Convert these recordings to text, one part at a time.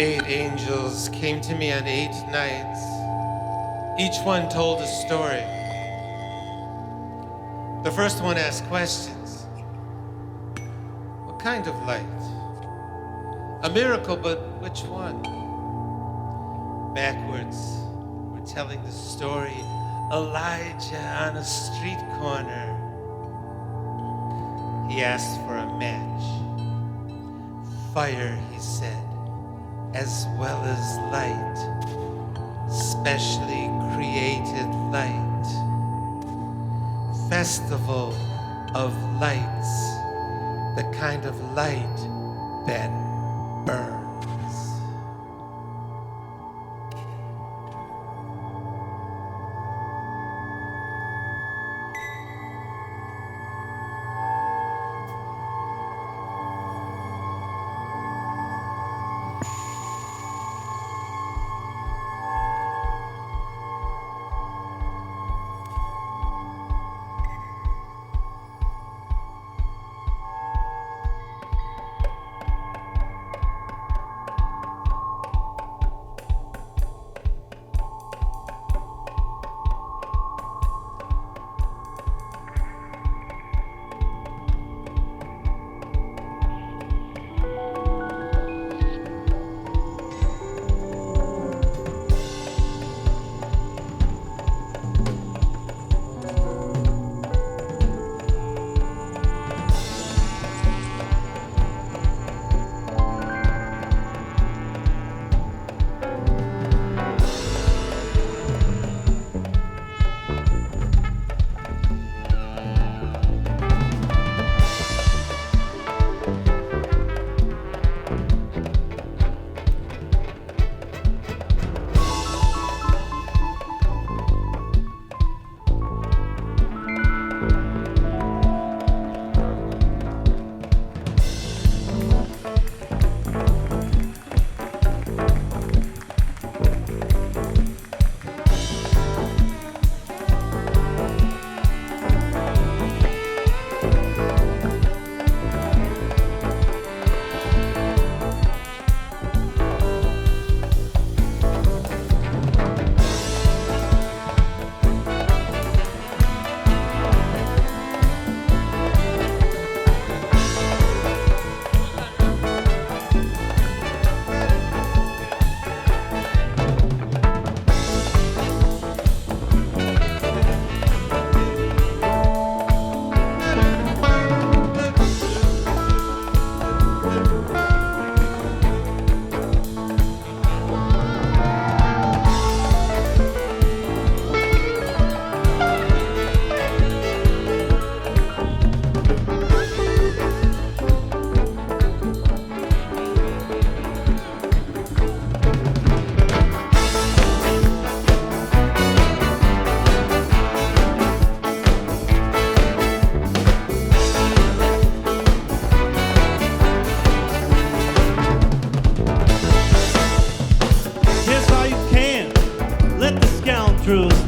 8 angels came to me on 8 nights. Each one told a story. The first one asked questions. What kind of light? A miracle, but which one? Backwards, we're telling the story. Elijah on a street corner. He asked for a match. Fire, he said, as well as light. Specially created light. Festival of lights. The kind of light that burns.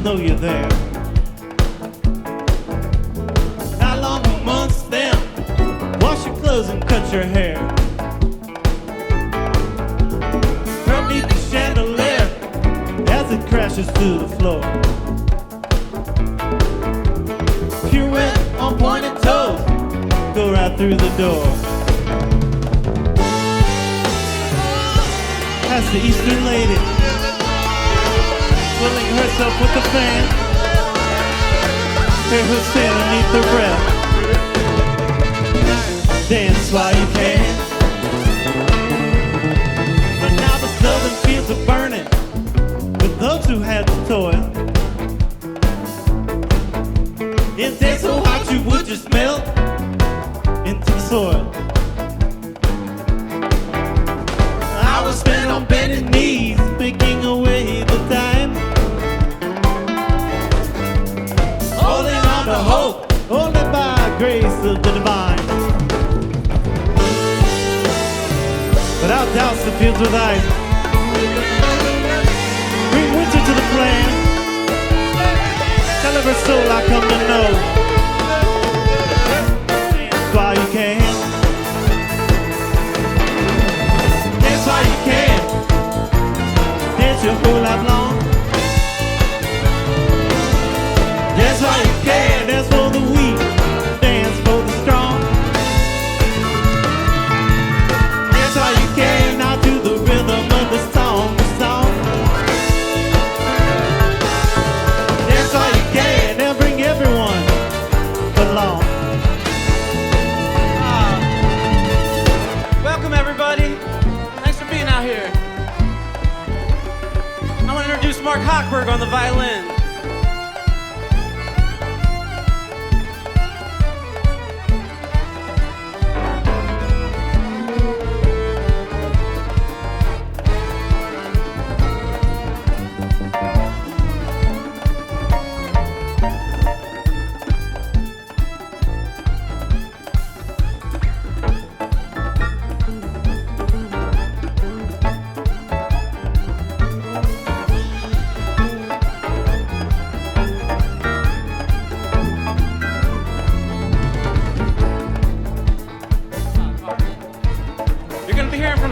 Know you're there. How long amongst them? Wash your clothes and cut your hair. From beneath the chandelier as it crashes to the floor. Pirouette on pointed toes, go right through the door. That's the Eastern lady, filling herself with a fan. Hear her say underneath her breath. Dance while you can. But now the southern fields are burning with those who had the toil. It takes so hot you would just melt into the soil. I was spent on bending knees, making away the time. Holding on to hope, only by grace of the divine. Without doubts the fields with ice. Bring winter to the plan. Tell every soul I come to know. Dance while you can. Dance while you can. Mark Hochberg on the violin.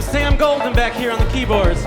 Sam Golden back here on the keyboards.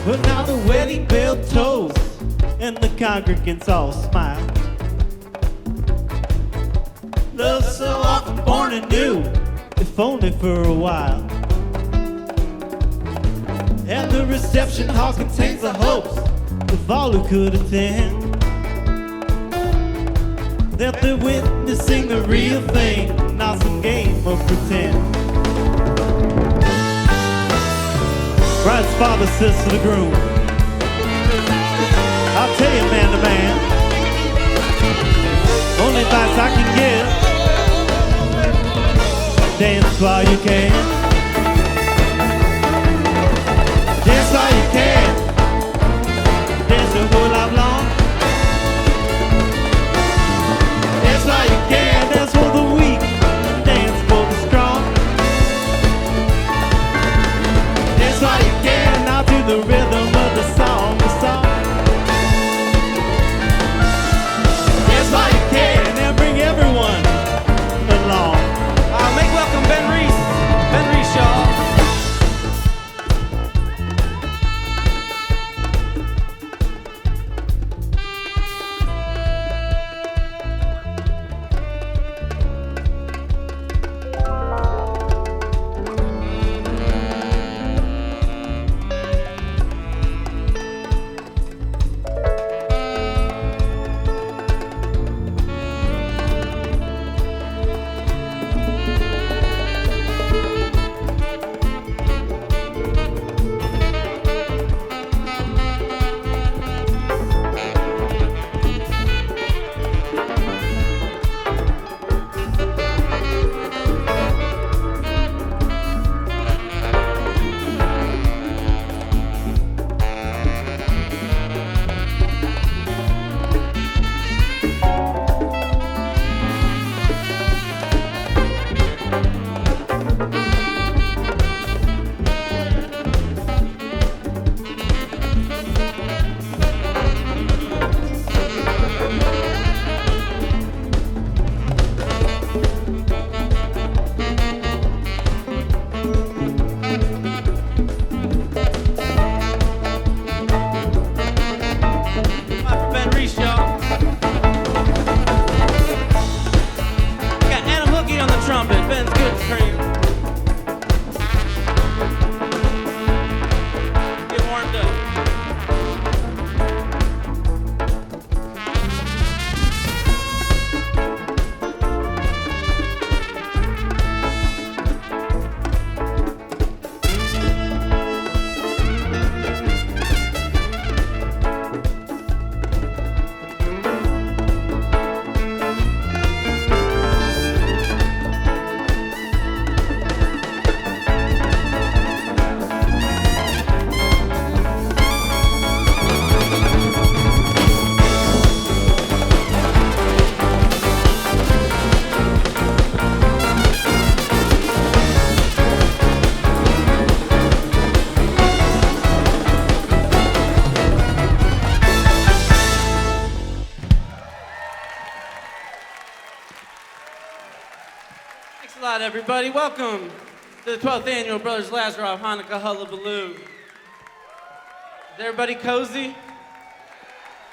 But now the wedding bell tolls and the congregants all smile. Love so often born anew, if only for a while. And the reception hall contains the hopes of all who could attend, that they're witnessing the real thing, not some game of pretend. Bride's father says to the groom, I'll tell you man to man, only advice I can give, dance while you can. Dance while you can, dance your whole life long. Dance while you can, dance for the weak, dance for the strong. Dance while you can, now to the rhythm of the song, the song. Dance while you can, and bring everyone along. Make welcome Ben Reese, y'all. a lot, everybody. Welcome to the 12th annual Brothers Lazaroff Hanukkah Hullabaloo. Is everybody cozy?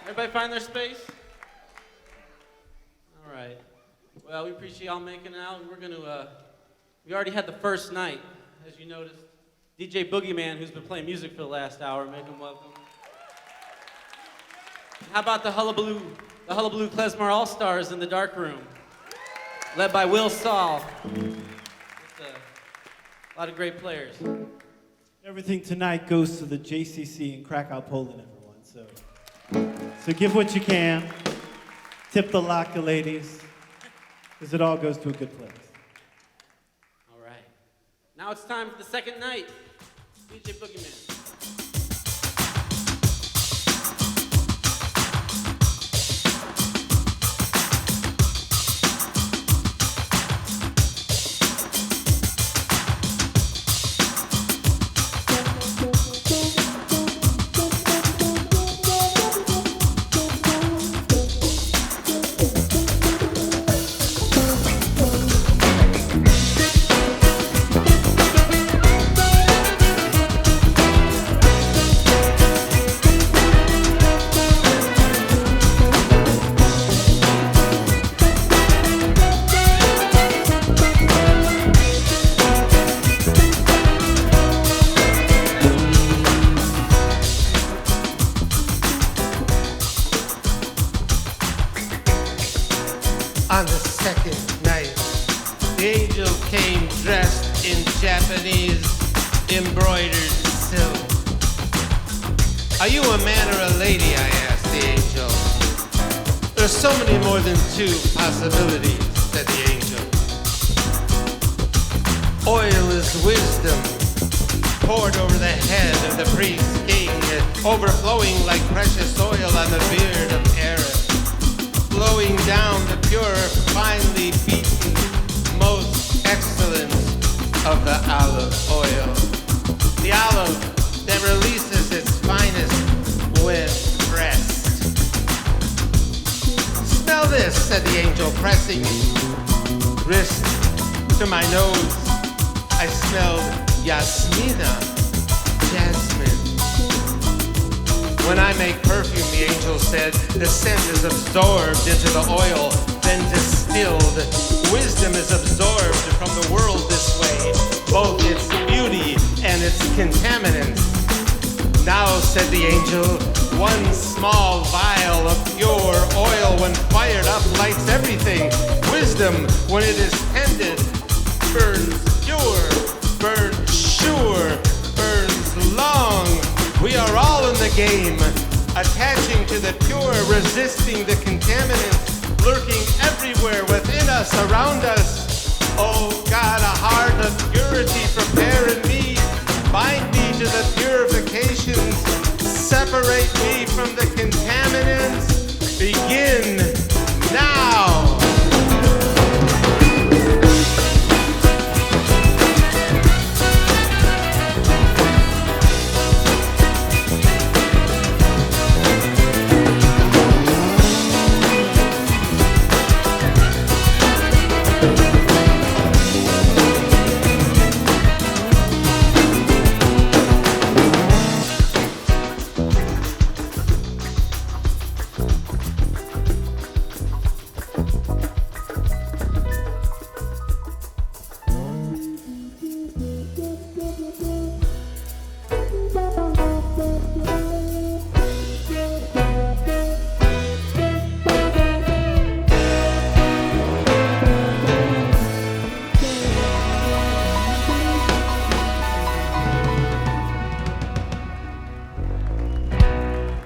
Everybody find their space? All right. Well, we appreciate y'all making it out. We're gonna, we already had the first night, as you noticed. DJ Boogeyman, who's been playing music for the last hour, make him welcome. How about the Hullabaloo Klezmer All-Stars in the dark room, led by Will Saul. It's a lot of great players. Everything tonight goes to the JCC in Krakow, Poland, everyone. So give what you can. Tip the Laka ladies, because it all goes to a good place. All right. Now it's time for the second night. DJ Boogeyman. On the second night, the angel came dressed in Japanese embroidered silk. Are you a man or a lady? I asked the angel. There's so many more than two possibilities, said the angel. Oil is wisdom, poured over the head of the priest king, overflowing like precious oil on the beard of Aaron, flowing down the pure, finely beaten, most excellent of the olive oil. The olive that releases its finest when pressed. Smell this, said the angel, pressing wrist to my nose. I smelled Yasmina, jasmine. When I make perfume, the angel said, the scent is absorbed into the oil, then distilled. Wisdom is absorbed from the world this way, both its beauty and its contaminants. Now, said the angel, one small vial of pure oil, when fired up, lights everything. Wisdom, when it is tended, burns pure, burns sure, burns long. We are all in the game, attaching to the pure, resisting the contaminants, lurking everywhere within us, around us. Oh God, a heart of purity prepare in me. Bind me to the purifications. Separate me from the contaminants. Begin now.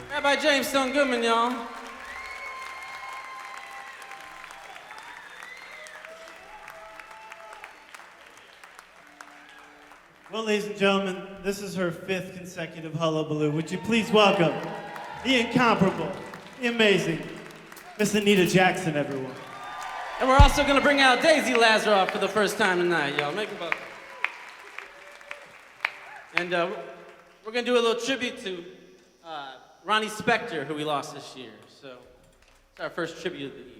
Rabbi James Goodman, y'all. Well, ladies and gentlemen, this is her 5th consecutive Hullabaloo. Would you please welcome the incomparable, the amazing, Miss Anita Jackson, everyone. And we're also going to bring out Daisy Lazaroff for the first time tonight, y'all. Make a welcome. And we're going to do a little tribute to Ronnie Spector, who we lost this year. So it's our first tribute of the evening.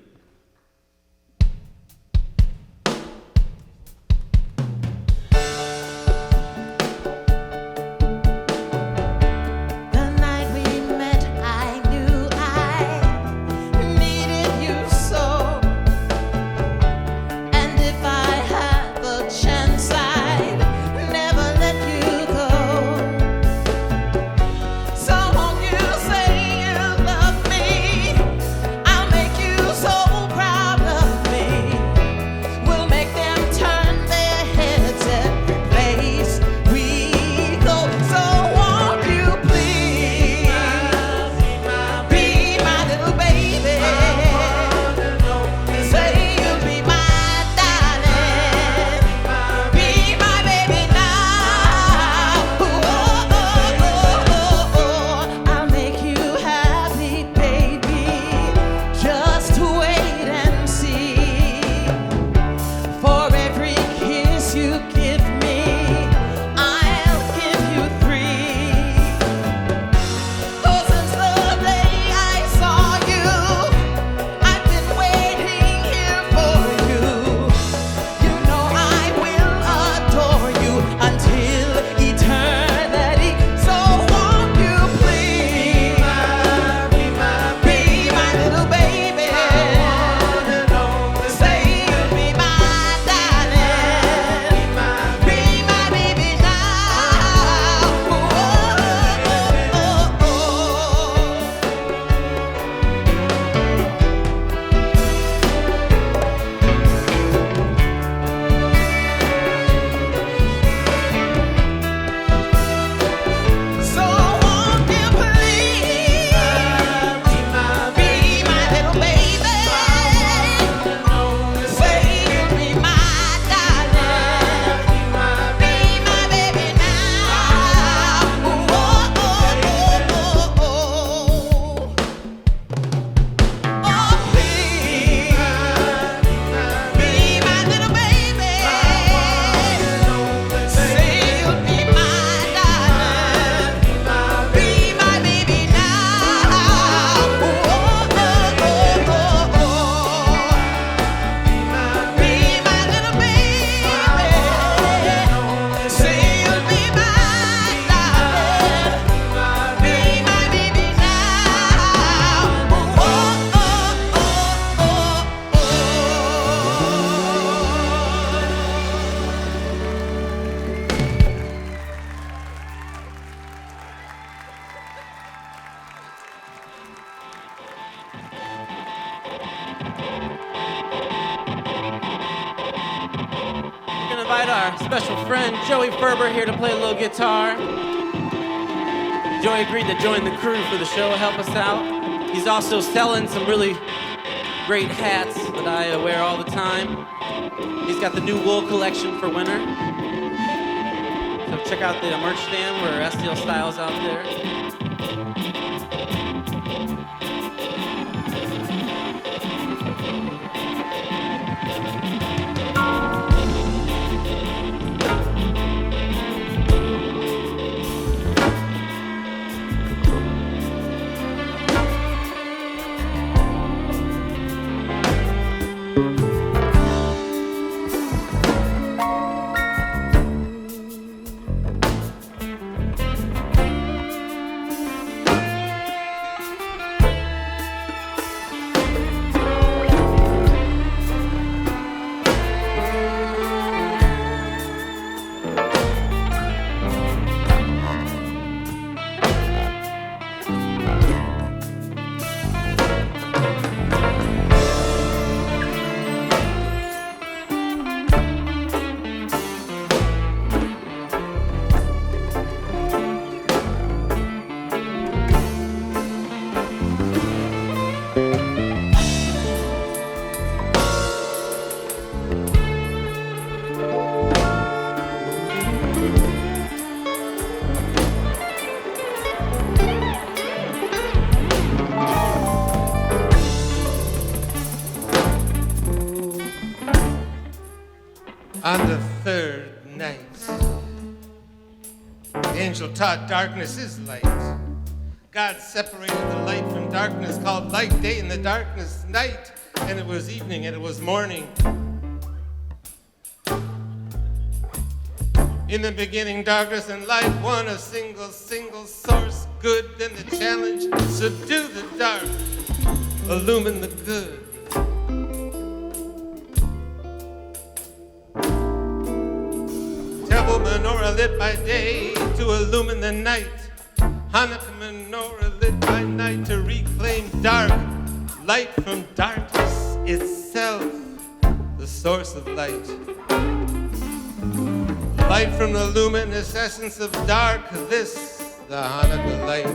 We're gonna invite our special friend Joey Ferber here to play a little guitar. Joey agreed to join the crew for the show, help us out. He's also selling some really great hats that I wear all the time. He's got the new wool collection for winter. So check out the merch stand where STL Style's out there. On the third night, the angel taught darkness is light. God separated the light from darkness, called light day and the darkness night, and it was evening and it was morning. In the beginning, darkness and light, one, a single source, good. Then the challenge, subdue the dark, illumine the good. Temple menorah lit by day to illumine the night. Hanukkah menorah lit by night to reclaim dark. Light from darkness itself, the source of light. Light from the luminous essence of dark, this, the Hanukkah light.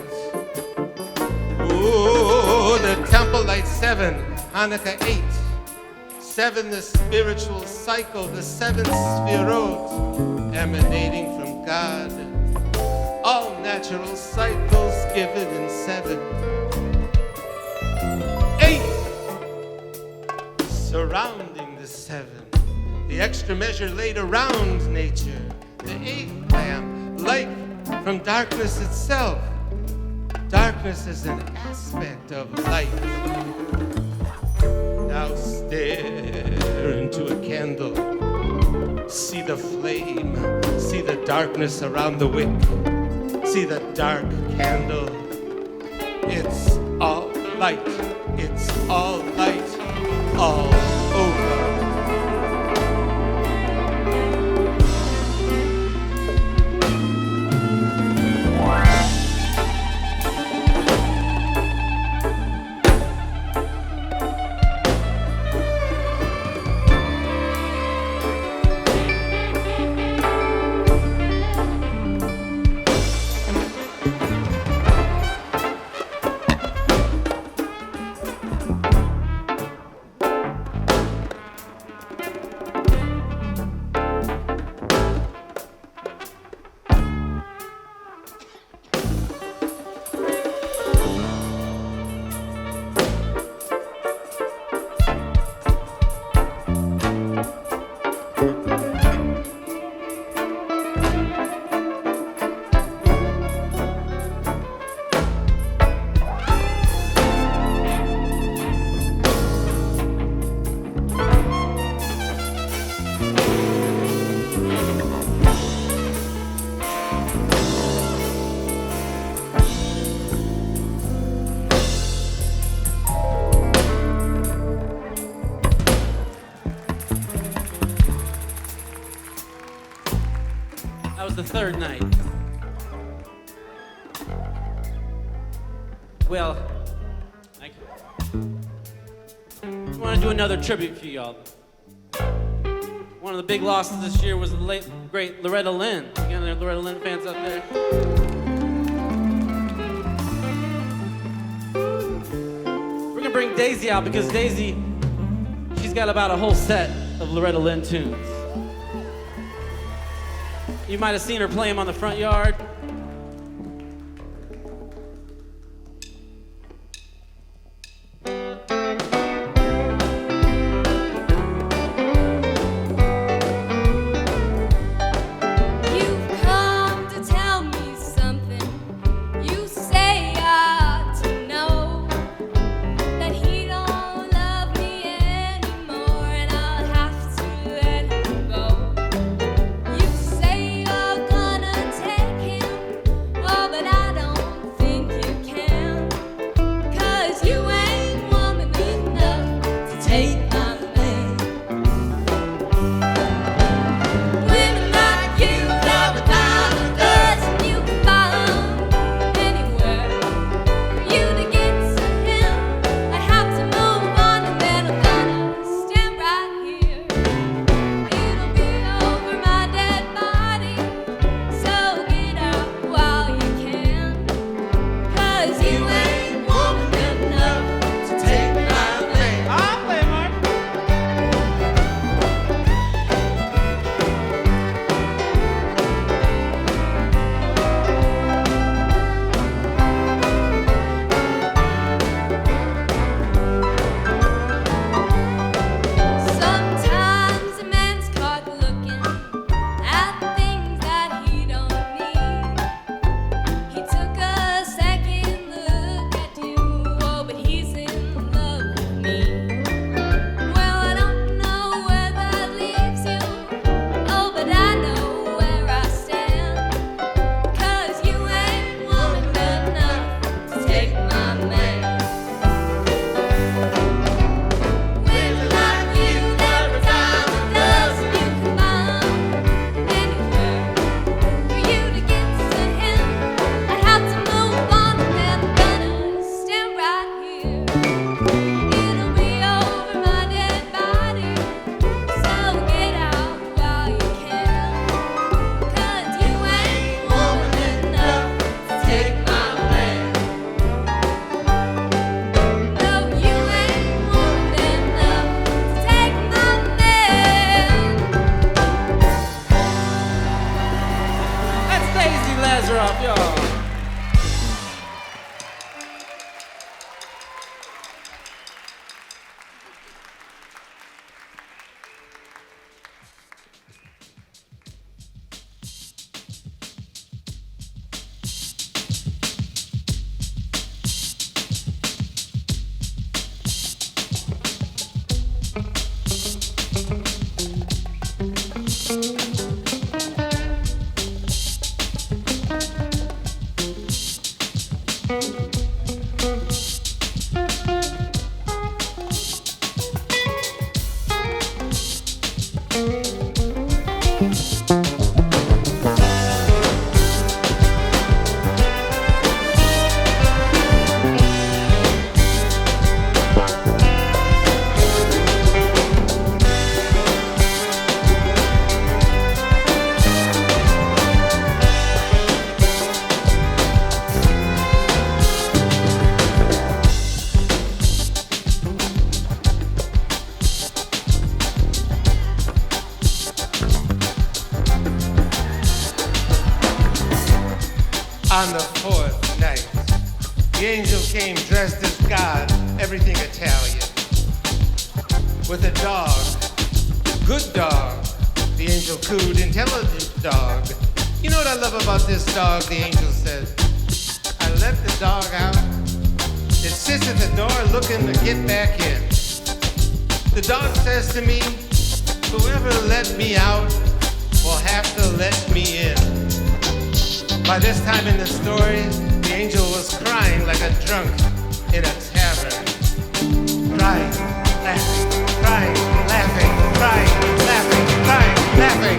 Ooh, the temple light 7, Hanukkah 8. 7, the spiritual cycle, the 7 sphirot, emanating from God. All natural cycles given in 7. 8, surrounding the 7. The extra measure laid around nature. The 8th lamp, light from darkness itself. Darkness is an aspect of light. Now stare into a candle. See the flame. See the darkness around the wick. See the dark candle. It's all light. It's all light. All over. The third night. Well, I want to do another tribute for y'all. One of the big losses this year was the late, great Loretta Lynn. You got any Loretta Lynn fans out there? We're gonna bring Daisy out because Daisy, she's got about a whole set of Loretta Lynn tunes. You might have seen her play them on the front yard. Lazaroff, y'all. On the fourth night, the angel came dressed as God, everything Italian, with a dog, good dog. The angel cooed, intelligent dog. You know what I love about this dog, the angel said. I let the dog out. It sits at the door looking to get back in. The dog says to me, whoever let me out will have to let me in. By this time in the story, the angel was crying like a drunk in a tavern. Crying, laughing, crying, laughing, crying, laughing, crying, laughing.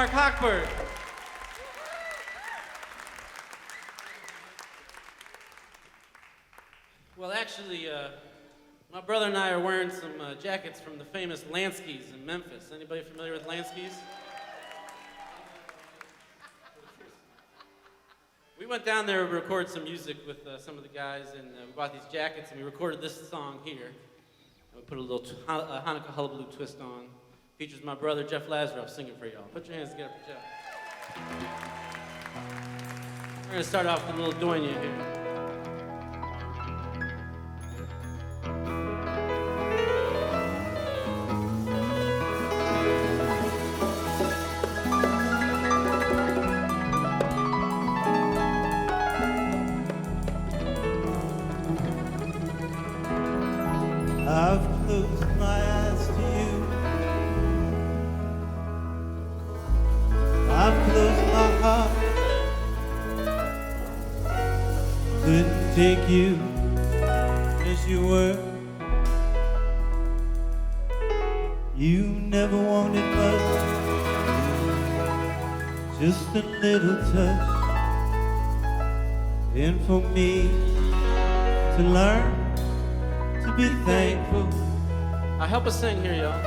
Mark Hochberg. Well, actually, my brother and I are wearing some jackets from the famous Lansky's in Memphis. Anybody familiar with Lansky's? We went down there to record some music with some of the guys, and we bought these jackets, and we recorded this song here. And we put a little Hanukkah Hullabaloo twist on. Features my brother, Jeff Lazaroff, singing for y'all. Put your hands together for Jeff. We're going to start off with a little doinia here. I've closed my eyes to you. I've closed my heart. Couldn't take you as you were. You never wanted much, just a little touch. And for me to learn to be thankful. Help us sing here, y'all.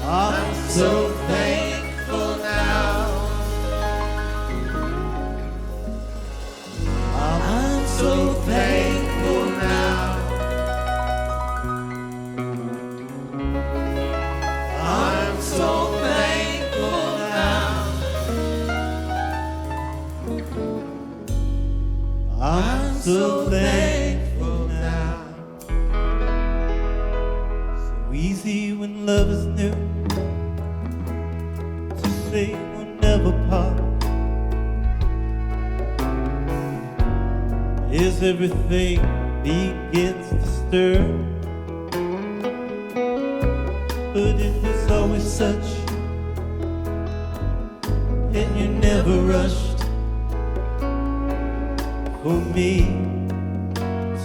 I'm so thankful now. I'm so thankful now. I'm so thankful now. I'm so thankful now. So easy when love is new to say we'll never part. As everything begins to stir, but it was always such, and you never rushed for me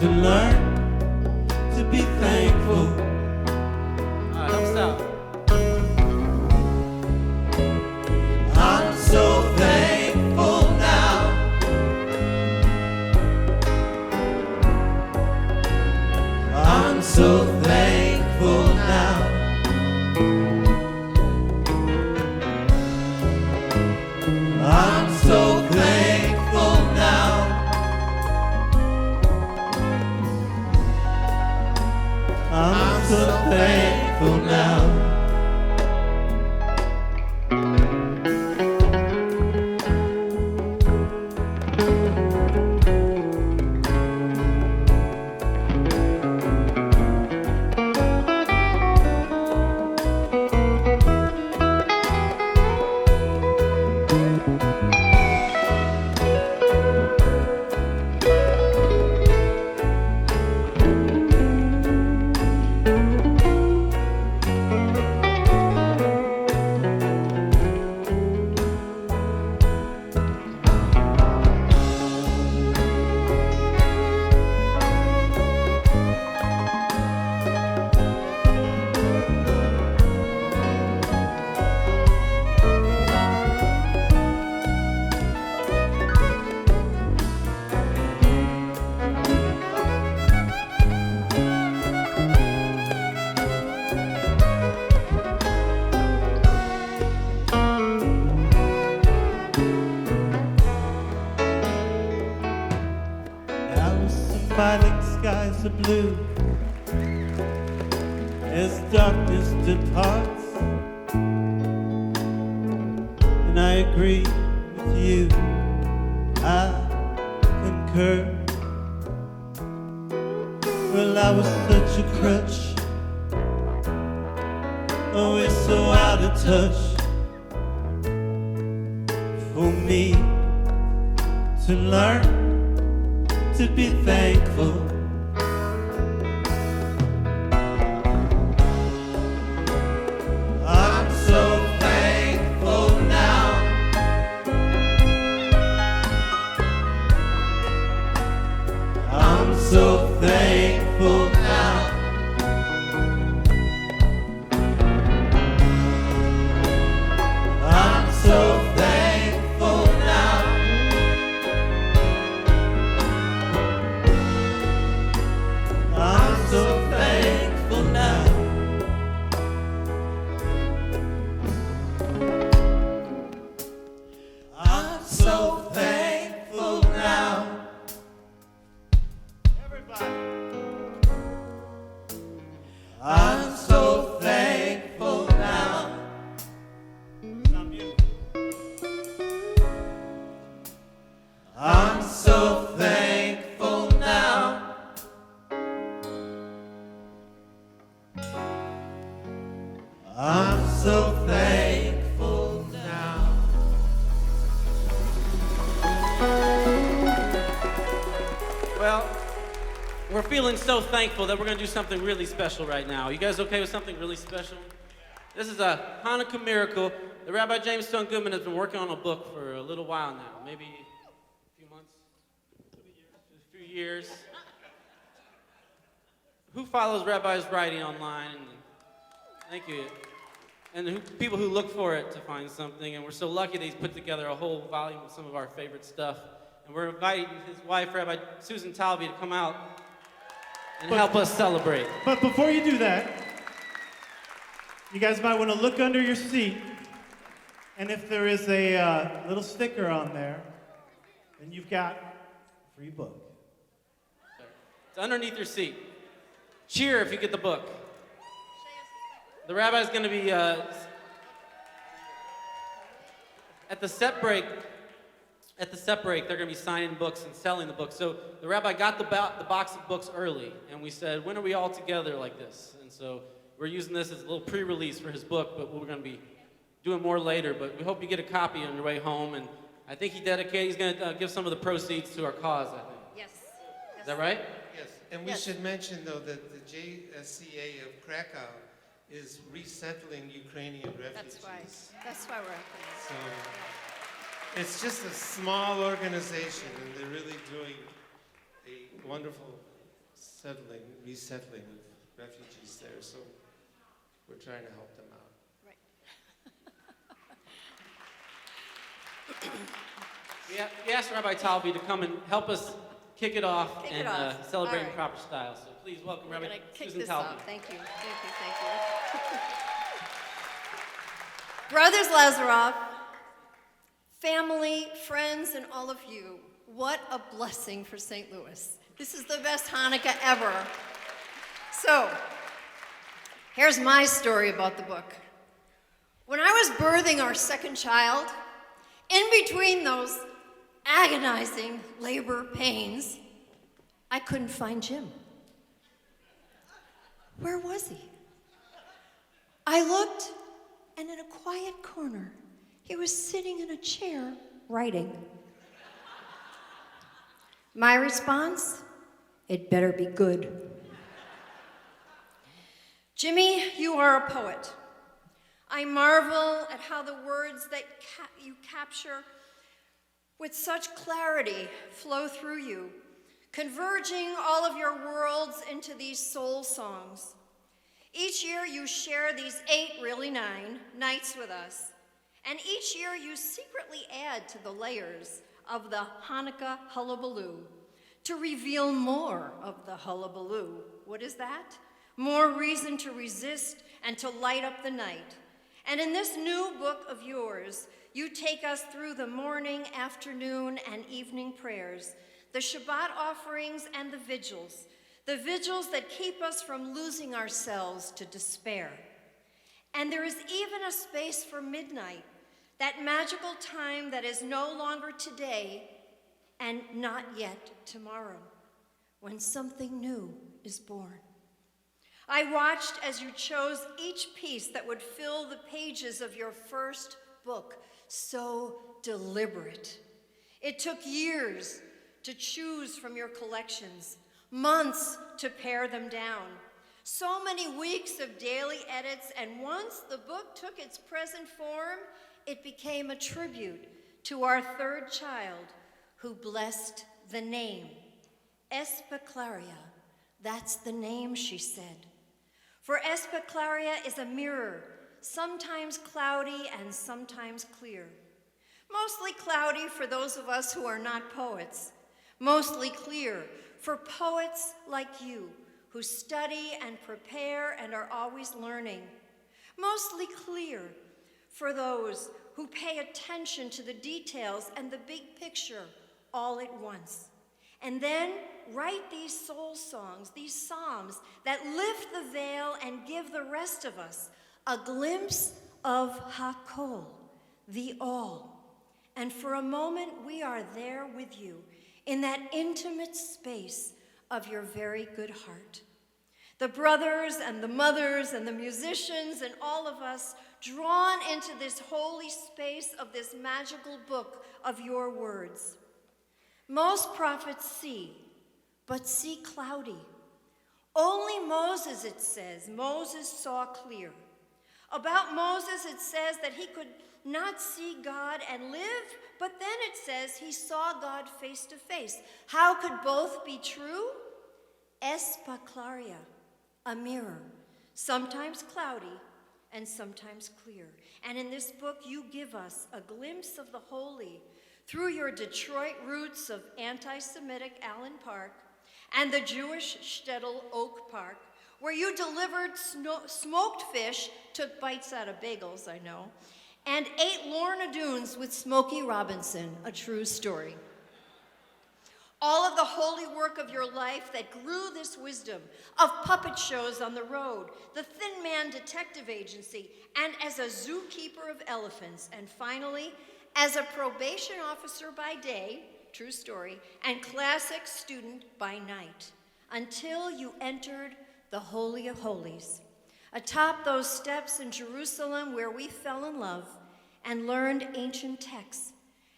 to learn to be thankful. All right, help us out. I'm so thankful now. I'm so thankful now. I'm so thankful now. I'm so thankful now. Smiling skies are blue as darkness departs, and I agree with you, I concur. Well, I was such a crutch, always so out of touch. For me to learn to be thankful. I'm so thankful now. I'm so thankful now. I'm so thankful now. I'm so thankful now. Well, we're feeling so thankful that we're going to do something really special right now. You guys okay with something really special? This is a Hanukkah miracle. The Rabbi James Stone Goodman has been working on a book for a little while now, maybe a few months, a few years. Who follows Rabbi's writing online? Thank you. And people who look for it to find something, and we're so lucky that he's put together a whole volume of some of our favorite stuff. And we're inviting his wife, Rabbi Susan Talby, to come out and help us celebrate. But before you do that, you guys might want to look under your seat, and if there is a little sticker on there, then you've got a free book. It's underneath your seat. Cheer if you get the book. The rabbi's going to be at the set break. At the set break, they're going to be signing books and selling the books. So the rabbi got the box of books early, and we said, when are we all together like this? And so we're using this as a little pre-release for his book, but we're going to be doing more later. But we hope you get a copy on your way home. And I think he's going to give some of the proceeds to our cause, I think. Yes. Is that right? Yes, and we should mention, though, that the JSCA of Krakow is resettling Ukrainian refugees. That's why we're up here. So it's just a small organization, and they're really doing a wonderful resettling of refugees there. So we're trying to help them out. Right. We asked Rabbi Talby to come and help us kick it off and celebrate in proper style. So please welcome Rabbi Susan Talby. Thank you. Brothers Lazaroff, family, friends, and all of you, what a blessing for St. Louis. This is the best Hanukkah ever. So, here's my story about the book. When I was birthing our second child, in between those agonizing labor pains, I couldn't find Jim. Where was he? I looked, and in a quiet corner, he was sitting in a chair, writing. My response? It better be good. Jimmy, you are a poet. I marvel at how the words that you capture with such clarity flow through you, converging all of your worlds into these soul songs. Each year you share these 8, really 9, nights with us, and each year you secretly add to the layers of the Hanukkah Hullabaloo to reveal more of the Hullabaloo. What is that? More reason to resist and to light up the night. And in this new book of yours, you take us through the morning, afternoon, and evening prayers, the Shabbat offerings, and the vigils that keep us from losing ourselves to despair. And there is even a space for midnight, that magical time that is no longer today and not yet tomorrow, when something new is born. I watched as you chose each piece that would fill the pages of your first book, so deliberate. It took years to choose from your collections, months to pare them down, so many weeks of daily edits, and once the book took its present form, it became a tribute to our third child who blessed the name. Especlaria, that's the name, she said. For Especlaria is a mirror, sometimes cloudy and sometimes clear. Mostly cloudy for those of us who are not poets. Mostly clear for poets like you, who study and prepare and are always learning. Mostly clear for those who pay attention to the details and the big picture all at once. And then write these soul songs, these psalms that lift the veil and give the rest of us a glimpse of Hakol, the all. And for a moment, we are there with you in that intimate space of your very good heart. The brothers and the mothers and the musicians and all of us drawn into this holy space of this magical book of your words. Most prophets see, but see cloudy. Only Moses, it says, Moses saw clear. About Moses, it says that he could not see God and live, but then it says he saw God face to face. How could both be true? Espaklaria, a mirror, sometimes cloudy and sometimes clear. And in this book, you give us a glimpse of the holy through your Detroit roots of anti-Semitic Allen Park and the Jewish shtetl Oak Park, where you delivered smoked fish, took bites out of bagels, I know, and ate Lorna Doones with Smokey Robinson, a true story. All of the holy work of your life that grew this wisdom of puppet shows on the road, the Thin Man Detective Agency, and as a zookeeper of elephants, and finally, as a probation officer by day, true story, and classic student by night, until you entered the Holy of Holies, atop those steps in Jerusalem where we fell in love and learned ancient texts.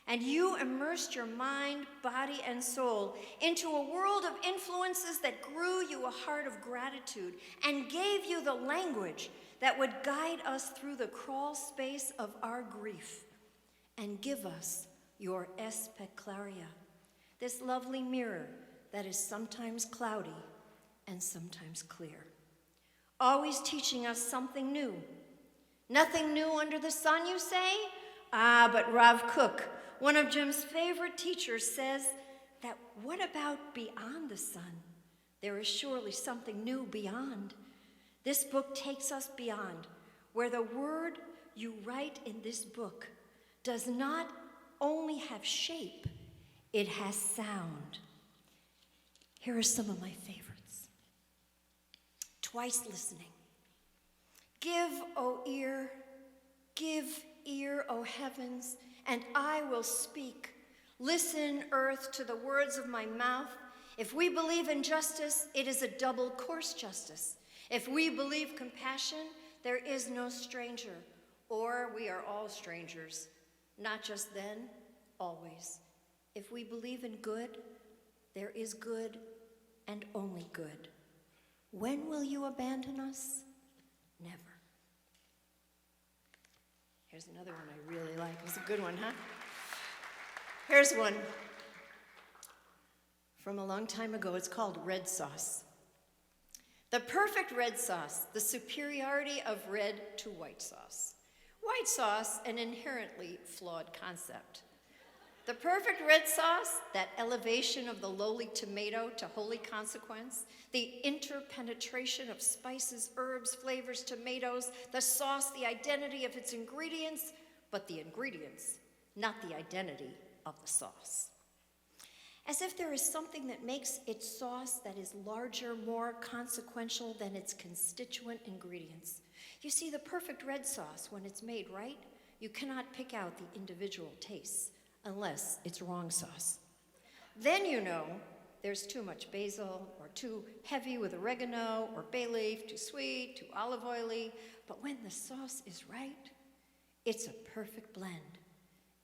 And you immersed your mind, body, and soul into a world of influences that grew you a heart of gratitude and gave you the language that would guide us through the crawl space of our grief and give us your Espaklaria, this lovely mirror that is sometimes cloudy and sometimes clear, always teaching us something new. Nothing new under the sun, you say? Ah, but Rav Kook, one of Jim's favorite teachers, says that what about beyond the sun? There is surely something new beyond. This book takes us beyond, where the word you write in this book does not only have shape, it has sound. Here are some of my favorites. Twice listening. Give, O ear, O heavens, and I will speak. Listen, earth, to the words of my mouth. If we believe in justice, it is a double course justice. If we believe compassion, there is no stranger, or we are all strangers. Not just then, always. If we believe in good, there is good and only good. When will you abandon us? Never. Here's another one I really like. It was a good one, huh? Here's one from a long time ago. It's called Red Sauce. The perfect red sauce, the superiority of red to white sauce. White sauce, an inherently flawed concept. The perfect red sauce, that elevation of the lowly tomato to holy consequence, the interpenetration of spices, herbs, flavors, tomatoes, the sauce, the identity of its ingredients, but the ingredients, not the identity of the sauce. As if there is something that makes its sauce that is larger, more consequential than its constituent ingredients. You see, the perfect red sauce, when it's made right, you cannot pick out the individual tastes unless it's wrong sauce. Then you know there's too much basil, or too heavy with oregano, or bay leaf, too sweet, too olive oily. But when the sauce is right, it's a perfect blend.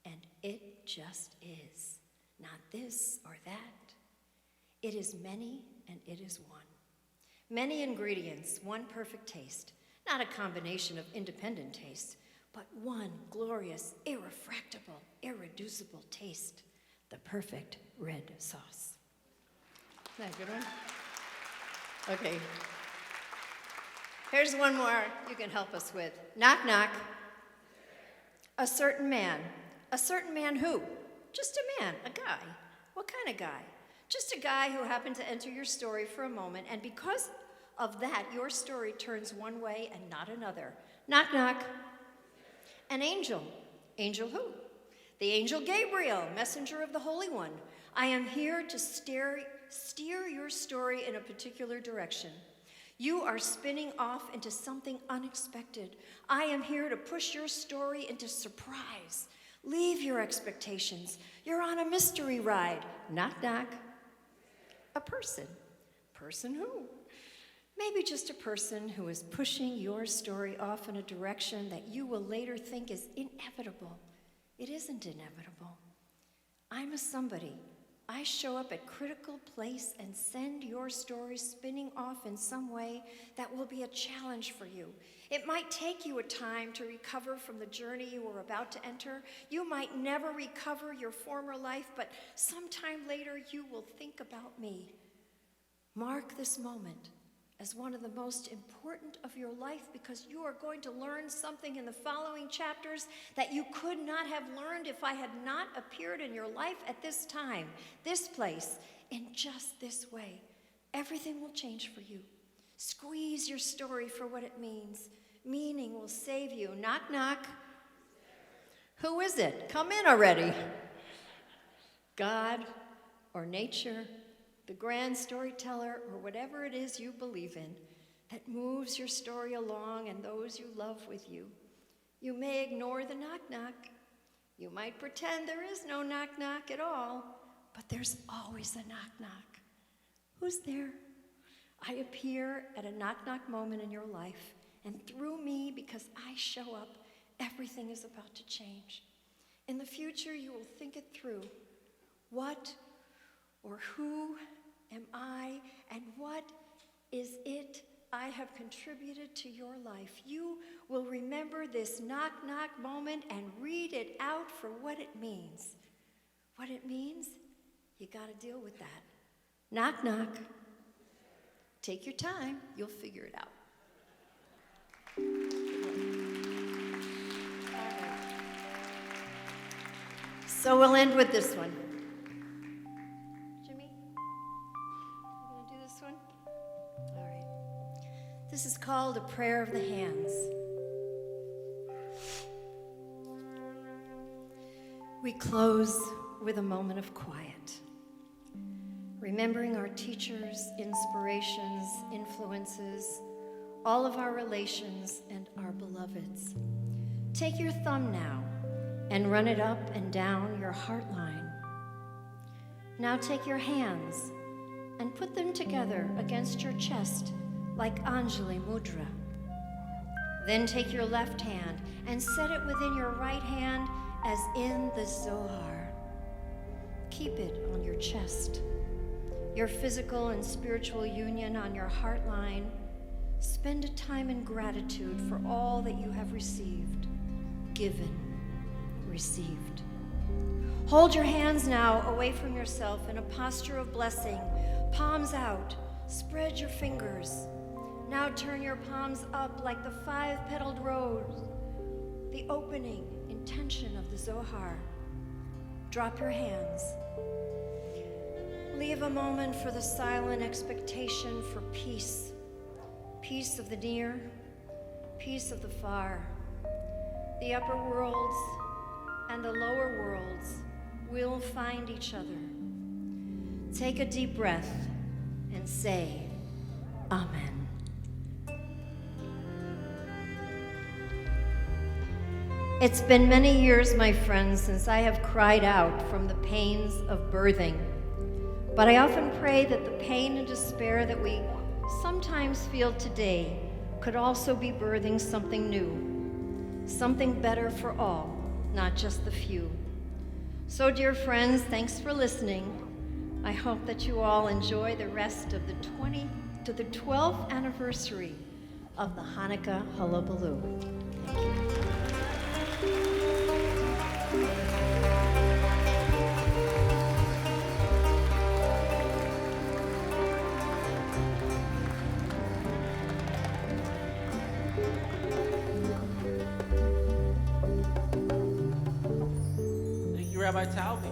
And it just is. Not this or that. It is many and it is one. Many ingredients, one perfect taste. Not a combination of independent tastes, but one glorious, irrefractable, irreducible taste. The perfect red sauce. Isn't that a good one? Okay. Here's one more you can help us with. Knock, knock. A certain man. A certain man who? Just a man, a guy. What kind of guy? Just a guy who happened to enter your story for a moment, and because of that, your story turns one way and not another. Knock, knock. An angel. Angel who? The angel Gabriel, messenger of the Holy One. I am here to steer your story in a particular direction. You are spinning off into something unexpected. I am here to push your story into surprise. Leave your expectations. You're on a mystery ride. Knock, knock. A person. Person who? Maybe just a person who is pushing your story off in a direction that you will later think is inevitable. It isn't inevitable. I'm a somebody. I show up at critical place and send your story spinning off in some way that will be a challenge for you. It might take you a time to recover from the journey you are about to enter. You might never recover your former life, but sometime later you will think about me. Mark this moment as one of the most important of your life, because you are going to learn something in the following chapters that you could not have learned if I had not appeared in your life at this time, this place, in just this way. Everything will change for you. Squeeze your story for what it means. Meaning will save you. Knock, knock. Who is it? Come in already. God or nature, the grand storyteller, or whatever it is you believe in that moves your story along and those you love with you. You may ignore the knock-knock. You might pretend there is no knock-knock at all, but there's always a knock-knock. Who's there? I appear at a knock-knock moment in your life, and through me, because I show up, everything is about to change. In the future, you will think it through. What or who am I, and what is it I have contributed to your life? You will remember this knock-knock moment and read it out for what it means. What it means? You gotta deal with that. Knock, knock. Take your time, you'll figure it out. So we'll end with this one. This is called a prayer of the hands. We close with a moment of quiet, remembering our teachers, inspirations, influences, all of our relations and our beloveds. Take your thumb now and run it up and down your heart line. Now take your hands and put them together against your chest like Anjali Mudra. Then take your left hand and set it within your right hand as in the Zohar. Keep it on your chest. Your physical and spiritual union on your heart line. Spend a time in gratitude for all that you have received, given, received. Hold your hands now away from yourself in a posture of blessing, palms out. Spread your fingers. Now turn your palms up like the 5-petaled rose, the opening intention of the Zohar. Drop your hands. Leave a moment for the silent expectation for peace. Peace of the near, peace of the far. The upper worlds and the lower worlds will find each other. Take a deep breath and say, Amen. It's been many years, my friends, since I have cried out from the pains of birthing. But I often pray that the pain and despair that we sometimes feel today could also be birthing something new, something better for all, not just the few. So, dear friends, thanks for listening. I hope that you all enjoy the rest of the 12th anniversary of the Hanukkah Hullabaloo. Thank you. Thank you, Rabbi Talby.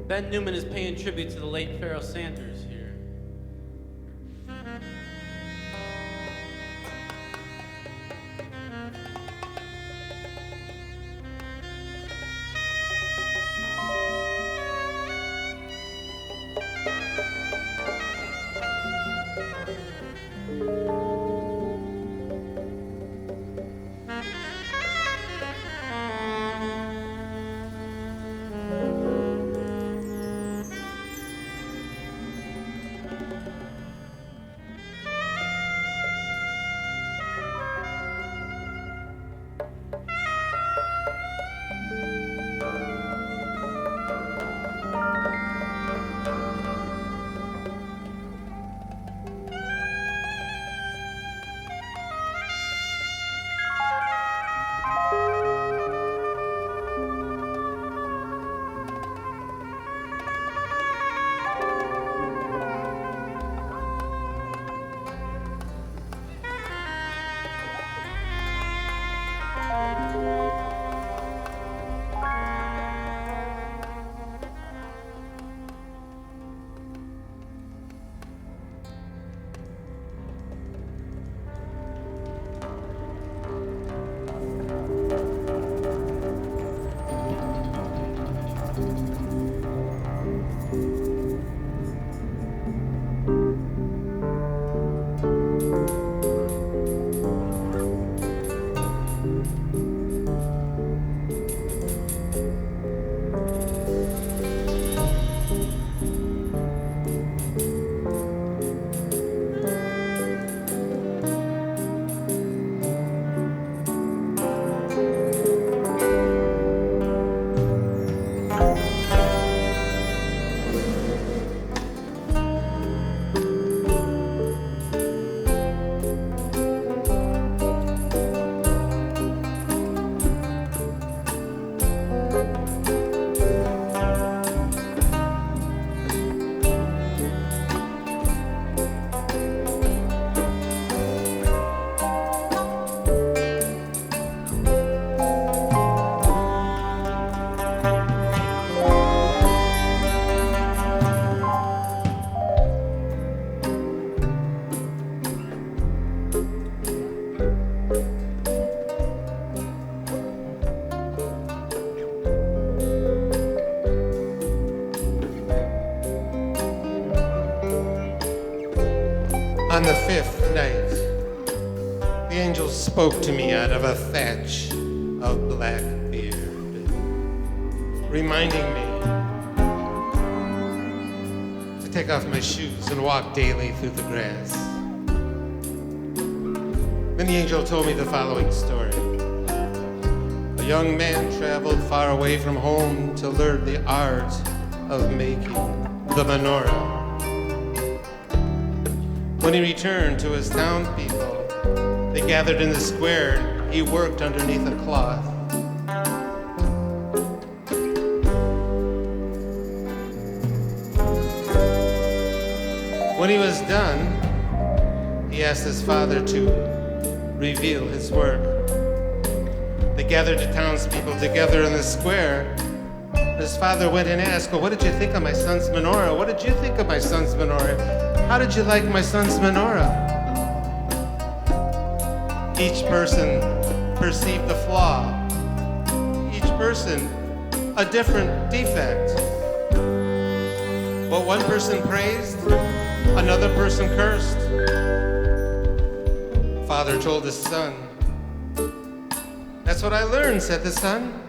Ben Newman is paying tribute to the late Pharaoh Sanders here. On the fifth night, the angel spoke to me out of a thatch of black beard, reminding me to take off my shoes and walk daily through the grass. Then the angel told me the following story. A young man traveled far away from home to learn the art of making the menorah. When he returned to his townspeople, they gathered in the square. He worked underneath a cloth. When he was done, he asked his father to reveal his work. They gathered the townspeople together in the square. His father went and asked, well, what did you think of my son's menorah? What did you think of my son's menorah? How did you like my son's menorah? Each person perceived a flaw. Each person a different defect. What one person praised, another person cursed. Father told his son, that's what I learned, said the son.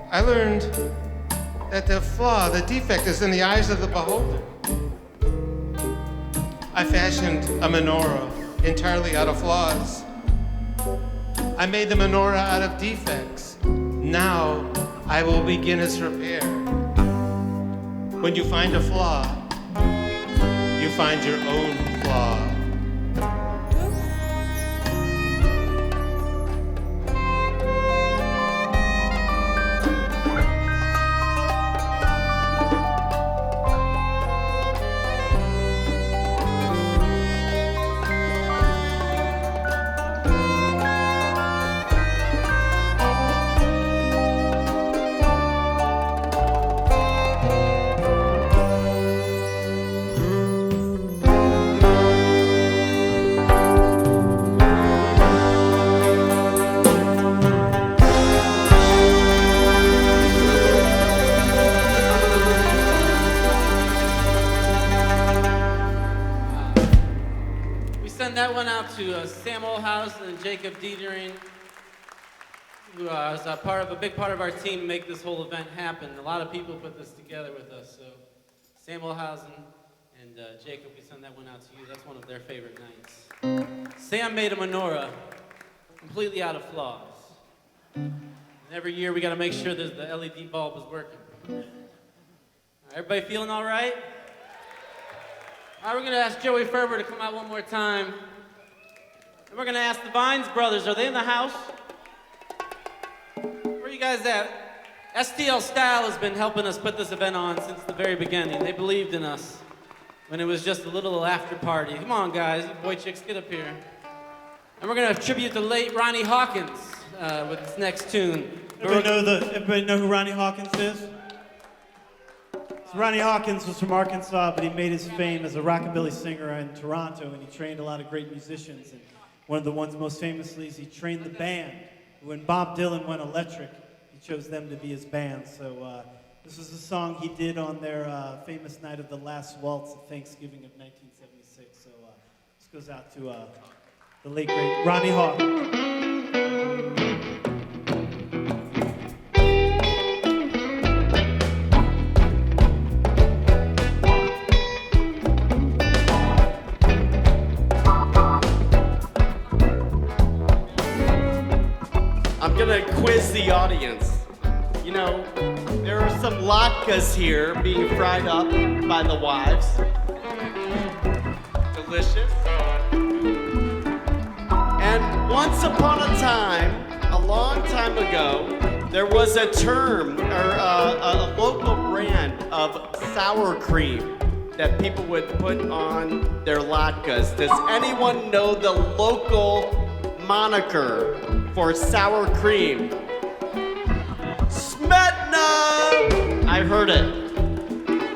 I learned that the flaw, the defect is in the eyes of the beholder. I fashioned a menorah entirely out of flaws. I made the menorah out of defects. Now I will begin its repair. When you find a flaw, you find your own flaw. To Sam Ohlhausen and Jacob Detering, who is a big part of our team to make this whole event happen. A lot of people put this together with us. So Sam Ohlhausen and Jacob, we send that one out to you. That's one of their favorite nights. Sam made a menorah completely out of flaws. And every year we got to make sure that the LED bulb is working. Everybody feeling all right? All right, we're going to ask Joey Ferber to come out one more time. And we're going to ask the Vines brothers, are they in the house? Where are you guys at? STL Style has been helping us put this event on since the very beginning. They believed in us when it was just a little after party. Come on, guys. You boy chicks, get up here. And we're going to tribute the late Ronnie Hawkins with this next tune. Everybody know who Ronnie Hawkins is? So Ronnie Hawkins was from Arkansas, but he made his fame as a rockabilly singer in Toronto, and he trained a lot of great musicians. And one of the ones most famously is he trained the band. When Bob Dylan went electric, he chose them to be his band. So this was a song he did on their famous night of the Last Waltz at Thanksgiving of 1976. So this goes out to the late, great Ronnie Hawkins. I'm gonna quiz the audience. You know, there are some latkes here being fried up by the wives. Delicious. And once upon a time, a long time ago, there was a term, or a local brand of sour cream that people would put on their latkes. Does anyone know the local moniker for sour cream? Smetana! I heard it.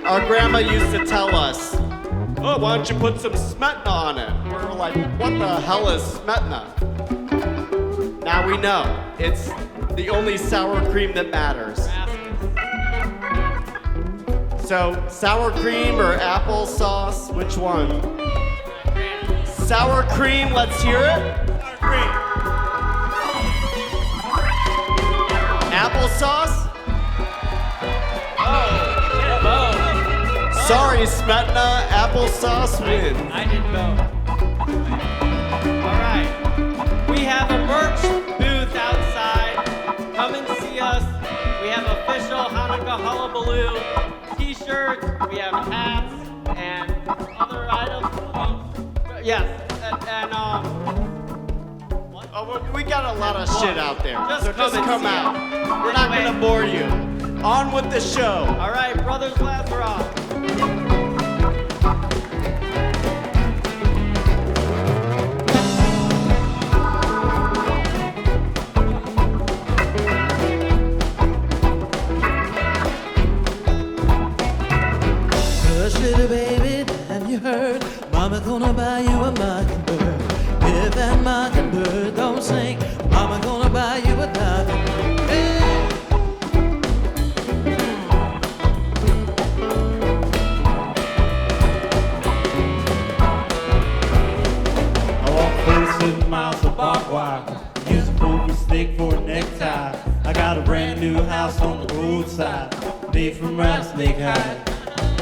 Our grandma used to tell us, oh, why don't you put some smetana on it? We're like, what the hell is smetana? Now we know. It's the only sour cream that matters. So, sour cream or applesauce? Which one? Sour cream, let's hear it. Sour cream. Applesauce? Both. Sorry, Smetana, applesauce wins. I did both. All right. We have a merch booth outside. Come and see us. We have official Hanukka Hullabaloo t-shirts. We have hats and other items. Yes, and Oh, we got a lot of shit out there. Just So come and come see out. it. We're not Anyway. gonna bore you. On with the show. all right, Brothers Lazaroff. Hush, little baby, and you heard Mama gonna buy you a mockingbird. If that mockingbird don't sing, Mama gonna buy you a mockingbird. Hey. I walk 47 miles of barbed wire. Use a poker stick for a necktie. I got a brand new house on the roadside, made from rattlesnake hide.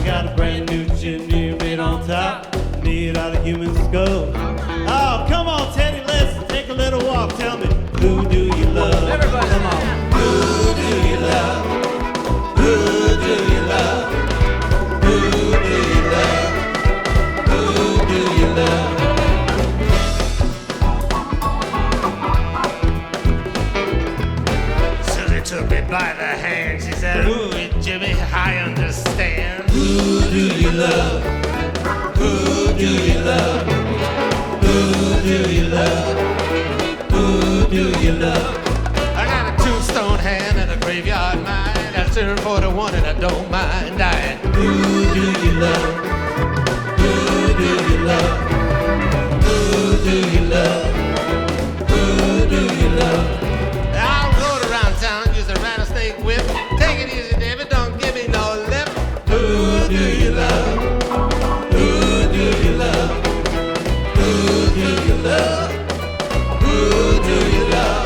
Got a brand new chimney made on top, made out of human skull. Oh, come on, Teddy, let's take a little walk. Tell me, who do you love? Everybody. Come on. Who do you love? Who do you love? Who do you love? Who do you love? So they took me by the hand. She said, ooh, Jimmy, I understand. Who do you love? Who do you love? Who do you love? Who do you love? I got a tombstone hand and a graveyard mind. I serve for the one and I don't mind dying. Who do you love? Who do you love? Who do you love? Who do you love? I rode around town using a rattlesnake whip. Take it easy, David, don't give me no lip. Who do you love? Who do you love? Who do you love? Who do you love?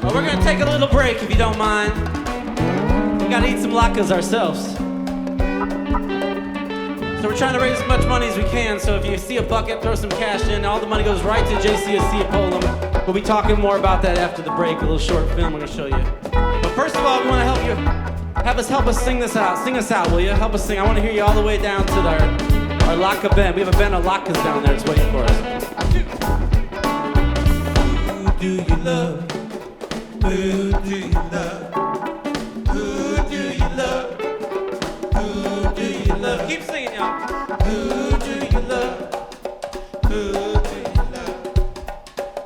Well, we're gonna take a little break if you don't mind. We gotta eat some latkes ourselves. So we're trying to raise as much money as we can, so if you see a bucket, throw some cash in. All the money goes right to JCSC at Poland. We'll be talking more about that after the break, a little short film we're gonna show you. But first of all, we wanna help us sing this out. Sing us out, will you? Help us sing. I wanna hear you all the way down to our latke band. We have a band of latkes down there that's waiting for us. Who do you love? Who do you love? Who do you love? Who do you love? Keep singing, y'all. Who do you love? Who do you love?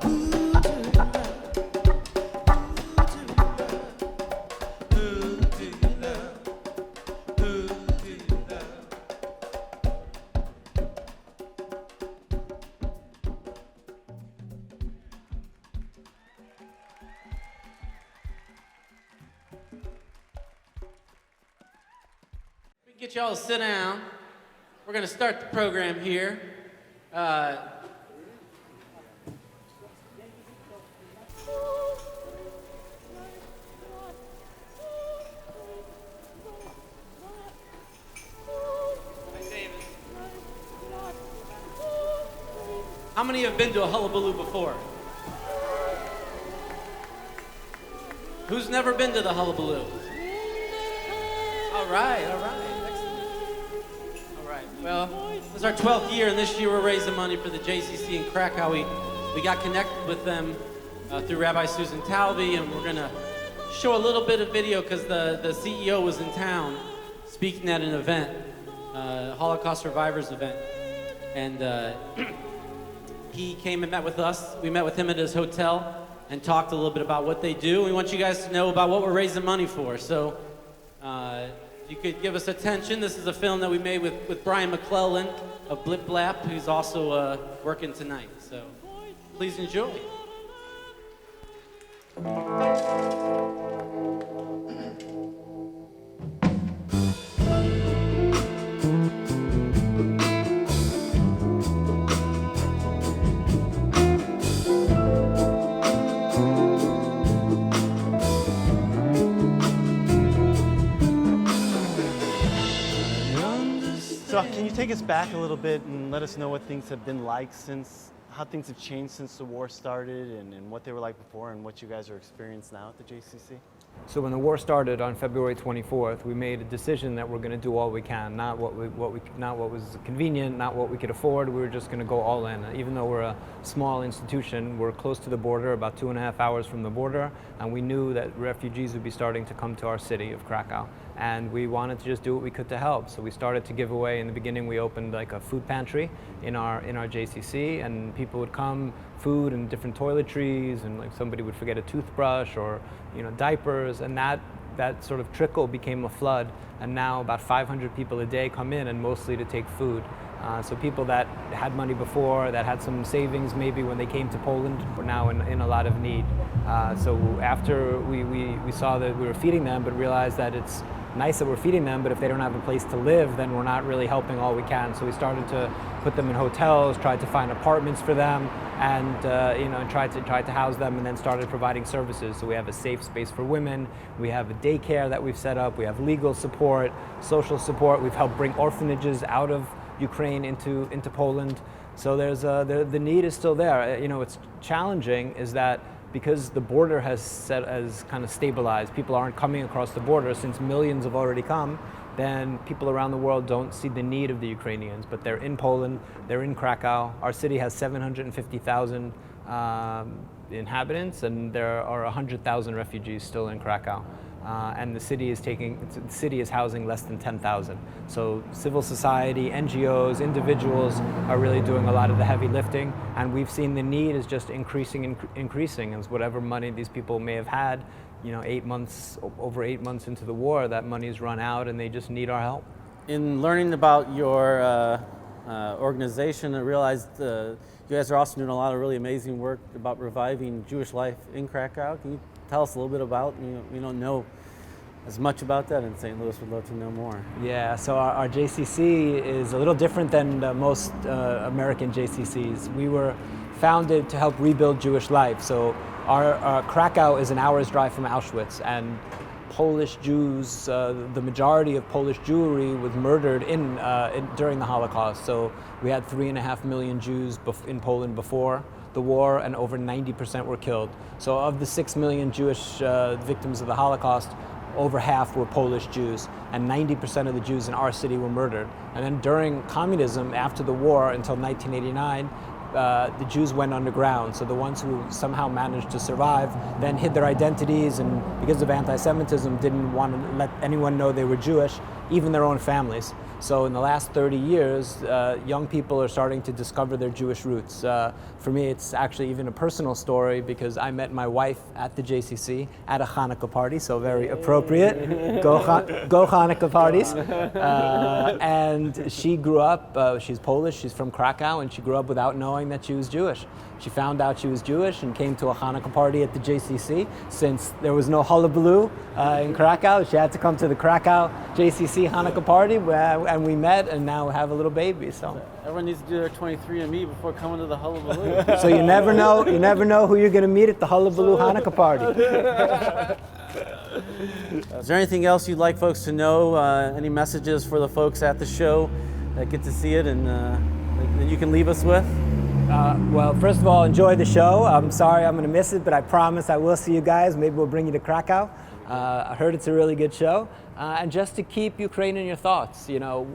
Who do you love? Who do you love? Who do you love? Get y'all to sit down. We're gonna start the program here. How many have been to a Hullabaloo before? Who's never been to the Hullabaloo? All right. Well, this is our 12th year, and this year we're raising money for the JCC in Krakow. We got connected with them through Rabbi Susan Talby, and we're gonna show a little bit of video because the CEO was in town speaking at an event, Holocaust survivors event, and he came and met with us. We met with him at his hotel and talked a little bit about what they do. We want you guys to know about what we're raising money for. So. You could give us attention. This is a film that we made with Brian McClleland of Blip Blap, who's also working tonight. So please enjoy. So can you take us back a little bit and let us know what things have been like how things have changed since the war started and what they were like before and what you guys are experiencing now at the JCC? So when the war started on February 24th, we made a decision that we're going to do all we can, not what was convenient, not what we could afford. We were just going to go all in. Even though we're a small institution, we're close to the border, about 2.5 hours from the border, and we knew that refugees would be starting to come to our city of Krakow. And we wanted to just do what we could to help. So we started to give away. In the beginning, we opened like a food pantry in our JCC, and people would come, food and different toiletries, and like somebody would forget a toothbrush or diapers, and that sort of trickle became a flood. And now about 500 people a day come in, and mostly to take food. So people that had money before, that had some savings maybe when they came to Poland, were now in a lot of need. So after we saw that we were feeding them, but realized that it's nice that we're feeding them, but if they don't have a place to live, then we're not really helping all we can. So we started to put them in hotels, tried to find apartments for them, and tried to house them, and then started providing services. So we have a safe space for women, we have a daycare that we've set up, we have legal support, social support. We've helped bring orphanages out of Ukraine into Poland. So there's the need is still there. What's challenging is that because the border has kind of stabilized, people aren't coming across the border since millions have already come, then people around the world don't see the need of the Ukrainians, but they're in Poland, they're in Krakow. Our city has 750,000 inhabitants, and there are 100,000 refugees still in Krakow. And the city is housing less than 10,000. So civil society, NGOs, individuals are really doing a lot of the heavy lifting, and we've seen the need is just increasing, as whatever money these people may have had, over 8 months into the war, that money's run out, and they just need our help. In learning about your organization, I realized you guys are also doing a lot of really amazing work about reviving Jewish life in Krakow. Can you tell us a little bit about, we don't know as much about that in St. Louis, would love to know more. Yeah, so our JCC is a little different than most American JCCs. We were founded to help rebuild Jewish life. So Our Krakow is an hour's drive from Auschwitz, and Polish Jews, the majority of Polish Jewry was murdered during the Holocaust. So we had 3.5 million Jews in Poland before the war, and over 90% were killed. So of the 6 million Jewish victims of the Holocaust, over half were Polish Jews, and 90% of the Jews in our city were murdered. And then during communism, after the war until 1989, the Jews went underground. So the ones who somehow managed to survive then hid their identities, and because of anti-Semitism didn't want to let anyone know they were Jewish, even their own families. So in the last 30 years, young people are starting to discover their Jewish roots. For me, it's actually even a personal story because I met my wife at the JCC at a Hanukkah party, so very appropriate. Go Hanukkah parties. And she grew up, she's Polish, she's from Krakow, and she grew up without knowing that she was Jewish. She found out she was Jewish and came to a Hanukkah party at the JCC. Since there was no Hullabaloo in Krakow, she had to come to the Krakow JCC Hanukkah party, and we met and now have a little baby. So everyone needs to do their 23andMe before coming to the Hullabaloo. So you never know who you're going to meet at the Hullabaloo Hanukkah party. Is there anything else you'd like folks to know? Any messages for the folks at the show that get to see it and that you can leave us with? Well, first of all, enjoy the show. I'm sorry I'm going to miss it, but I promise I will see you guys. Maybe we'll bring you to Krakow. I heard it's a really good show. And just to keep Ukraine in your thoughts, you know,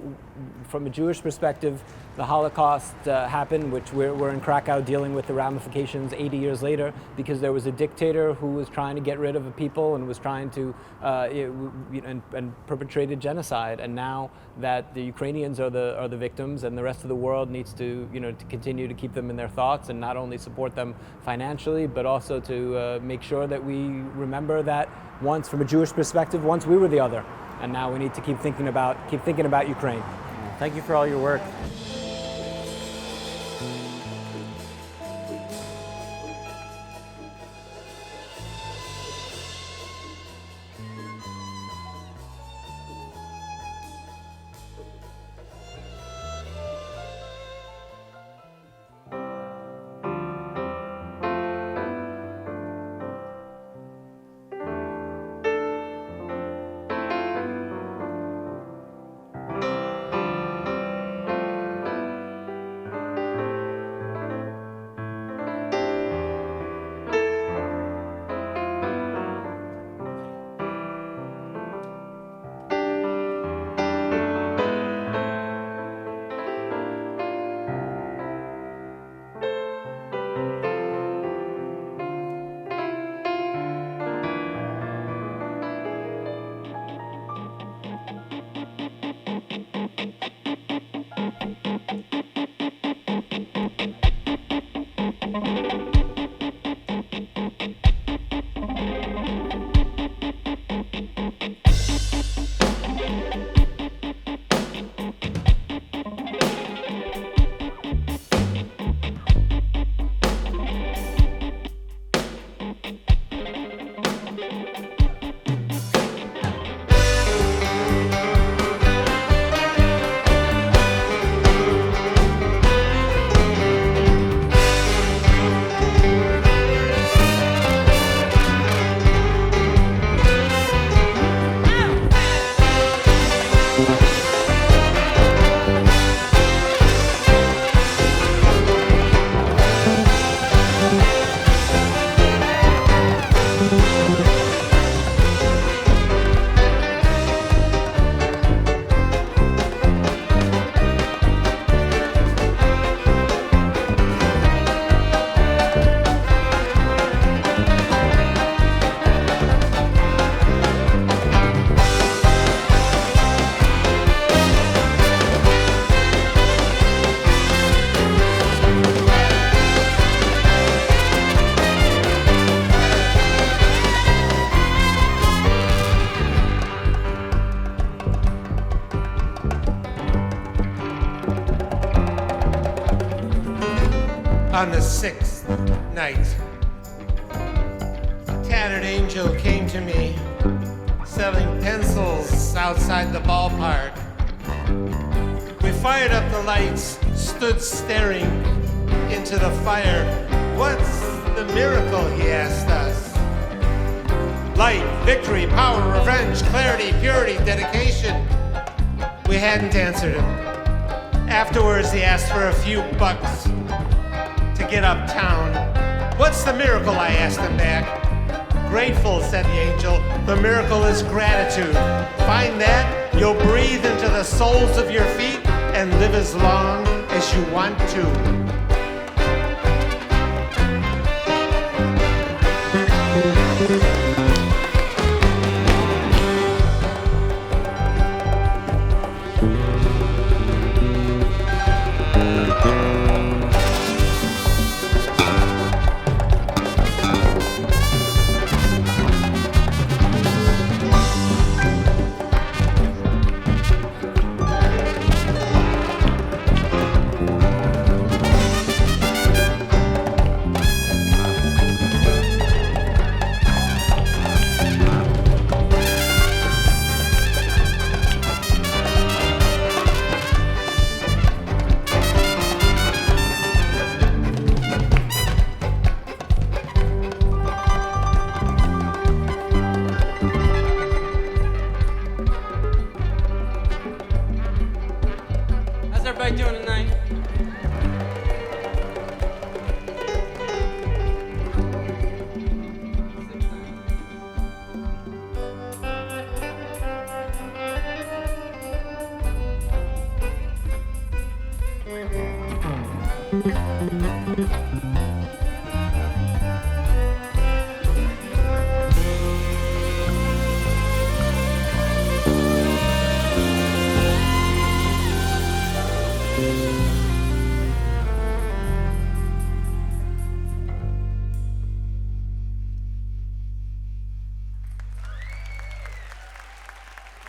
from a Jewish perspective, the Holocaust happened, which we're in Krakow dealing with the ramifications 80 years later, because there was a dictator who was trying to get rid of a people and was trying to and perpetrated genocide. And now that the Ukrainians are the victims, and the rest of the world needs to to continue to keep them in their thoughts and not only support them financially, but also to make sure that we remember that once, from a Jewish perspective, once we were the other, and now we need to keep thinking about Ukraine. Thank you for all your work. On the sixth night, a tattered angel came to me, selling pencils outside the ballpark. We fired up the lights, stood staring into the fire. What's the miracle, he asked us. Light, victory, power, revenge, clarity, purity, dedication. We hadn't answered him. Afterwards, he asked for a few bucks to get uptown. What's the miracle? I asked him back. Grateful, said the angel. The miracle is gratitude. Find that, you'll breathe into the soles of your feet and live as long as you want to.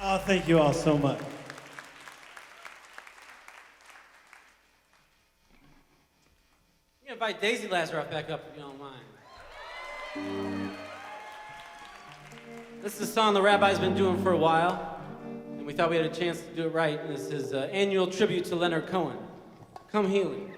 Oh, thank you all so much. You invite Daisy Lazaroff back up if you don't mind. This is a song the Rabbi's been doing for a while, and we thought we had a chance to do it right. And this is an annual tribute to Leonard Cohen. Come Healing.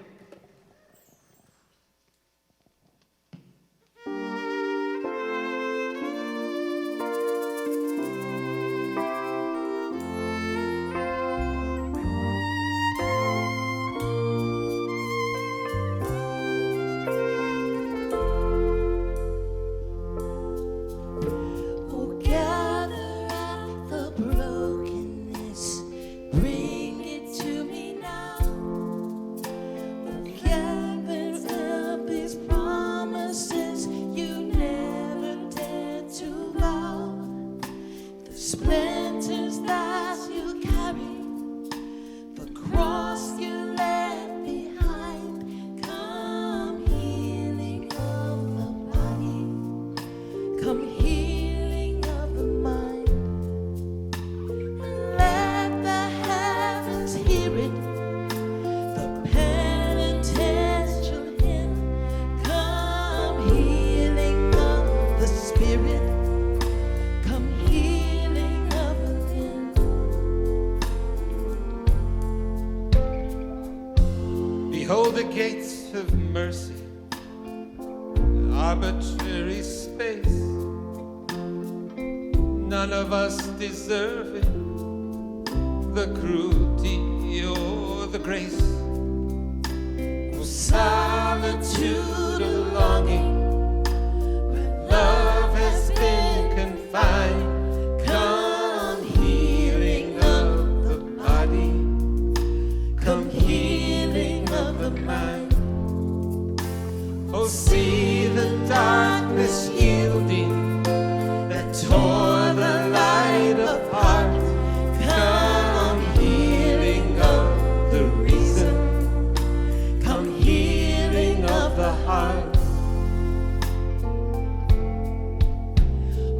Behold the gates of mercy, arbitrary space. None of us deserving the cruelty or the grace. For solitude or longing, where love has been confined. Come healing of the body, come healing of the mind. Oh, see the darkness yielding that tore the light apart. Come healing of the reason, come healing of the heart.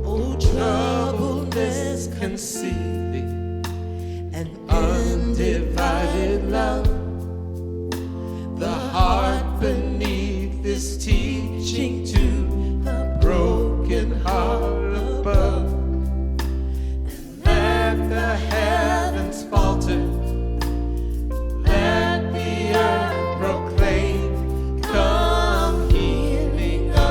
Oh, troubledness concealing and undivided love. The heart beneath is teaching to the broken heart above. And let the heavens falter, let the earth proclaim, come healing of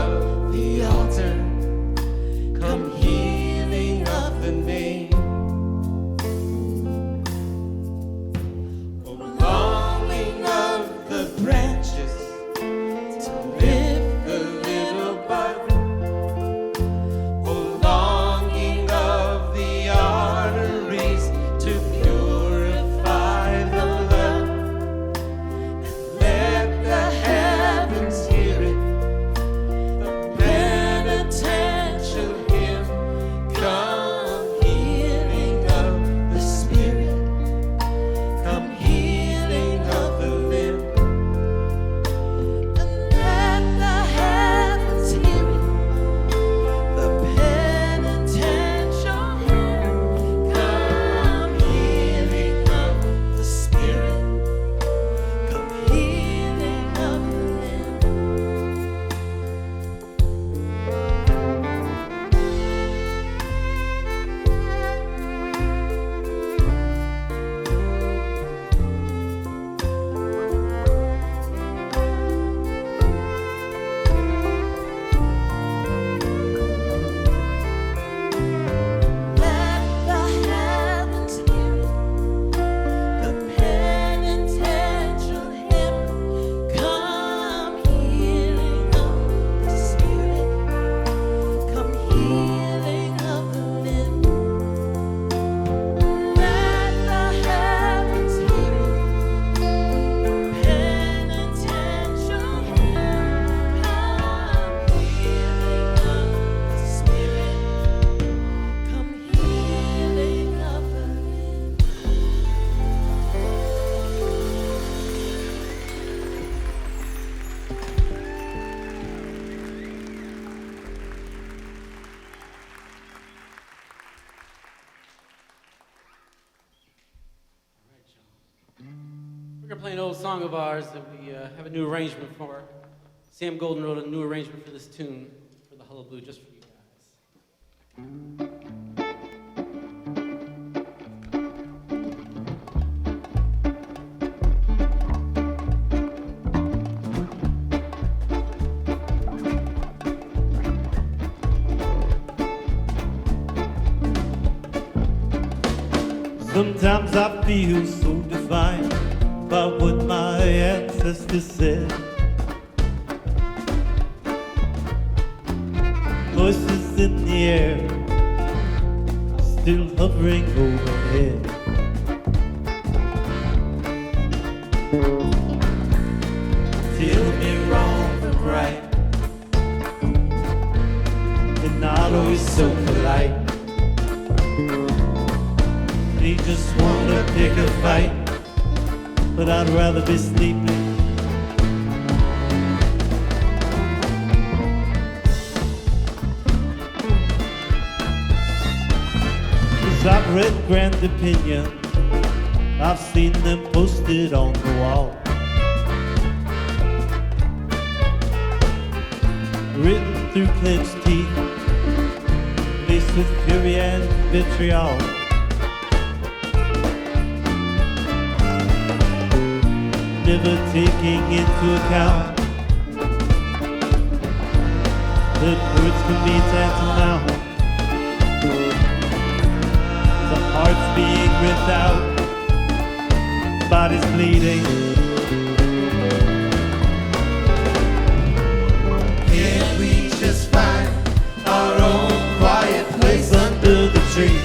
gonna play an old song of ours that we have a new arrangement for. Sam Golden wrote a new arrangement for this tune for the Hullabaloo just for you guys. Sometimes I feel so defined by what my ancestors said. Voices in the air, still hovering overhead. Tell me wrong from right, and not always so polite. They just wanna pick a fight, but I'd rather be sleeping. 'Cause I've read grand opinion, I've seen them posted on the wall, written through clenched teeth, laced with fury and vitriol. Never taking into account that words can be tantamount. The heart's being ripped out, body's bleeding. Can't we just find our own quiet place under the tree?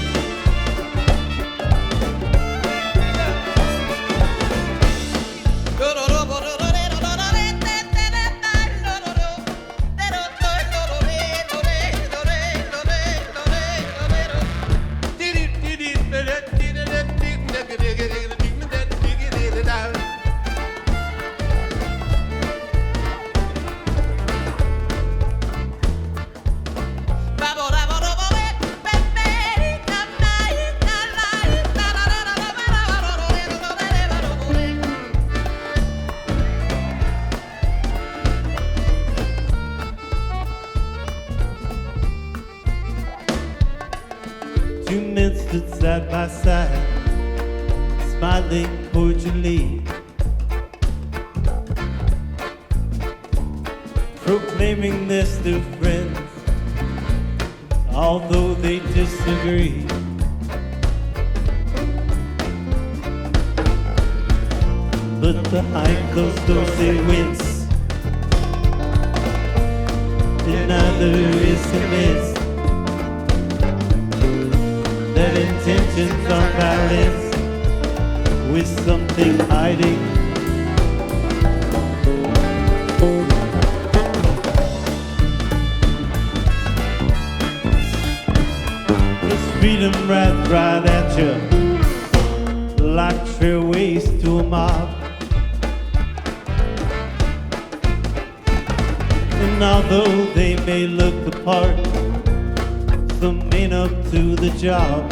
Two men stood side by side, smiling cordially, proclaiming they're still friends, although they disagree. But behind closed doors they wince, and neither is convinced that intentions are balanced with something hiding. This freedom right at you, like trailways to a mob. And although they may look the part, some ain't up to the job.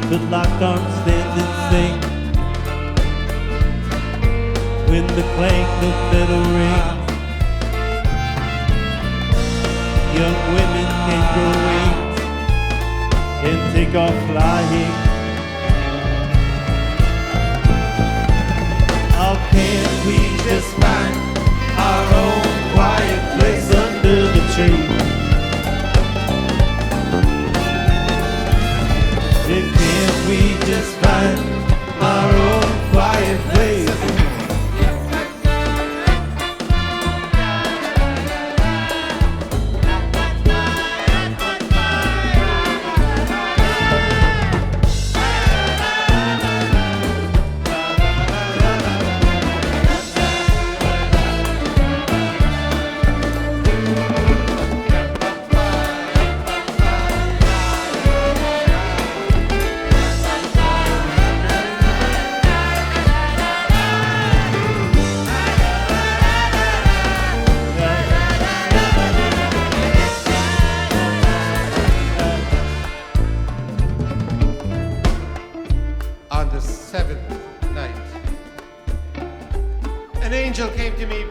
But locked arms stand and sing when the clank of metal rings. Young women can grow wings and take off flying. How can we just find our own quiet place under the tree? Can't we just find our own quiet place?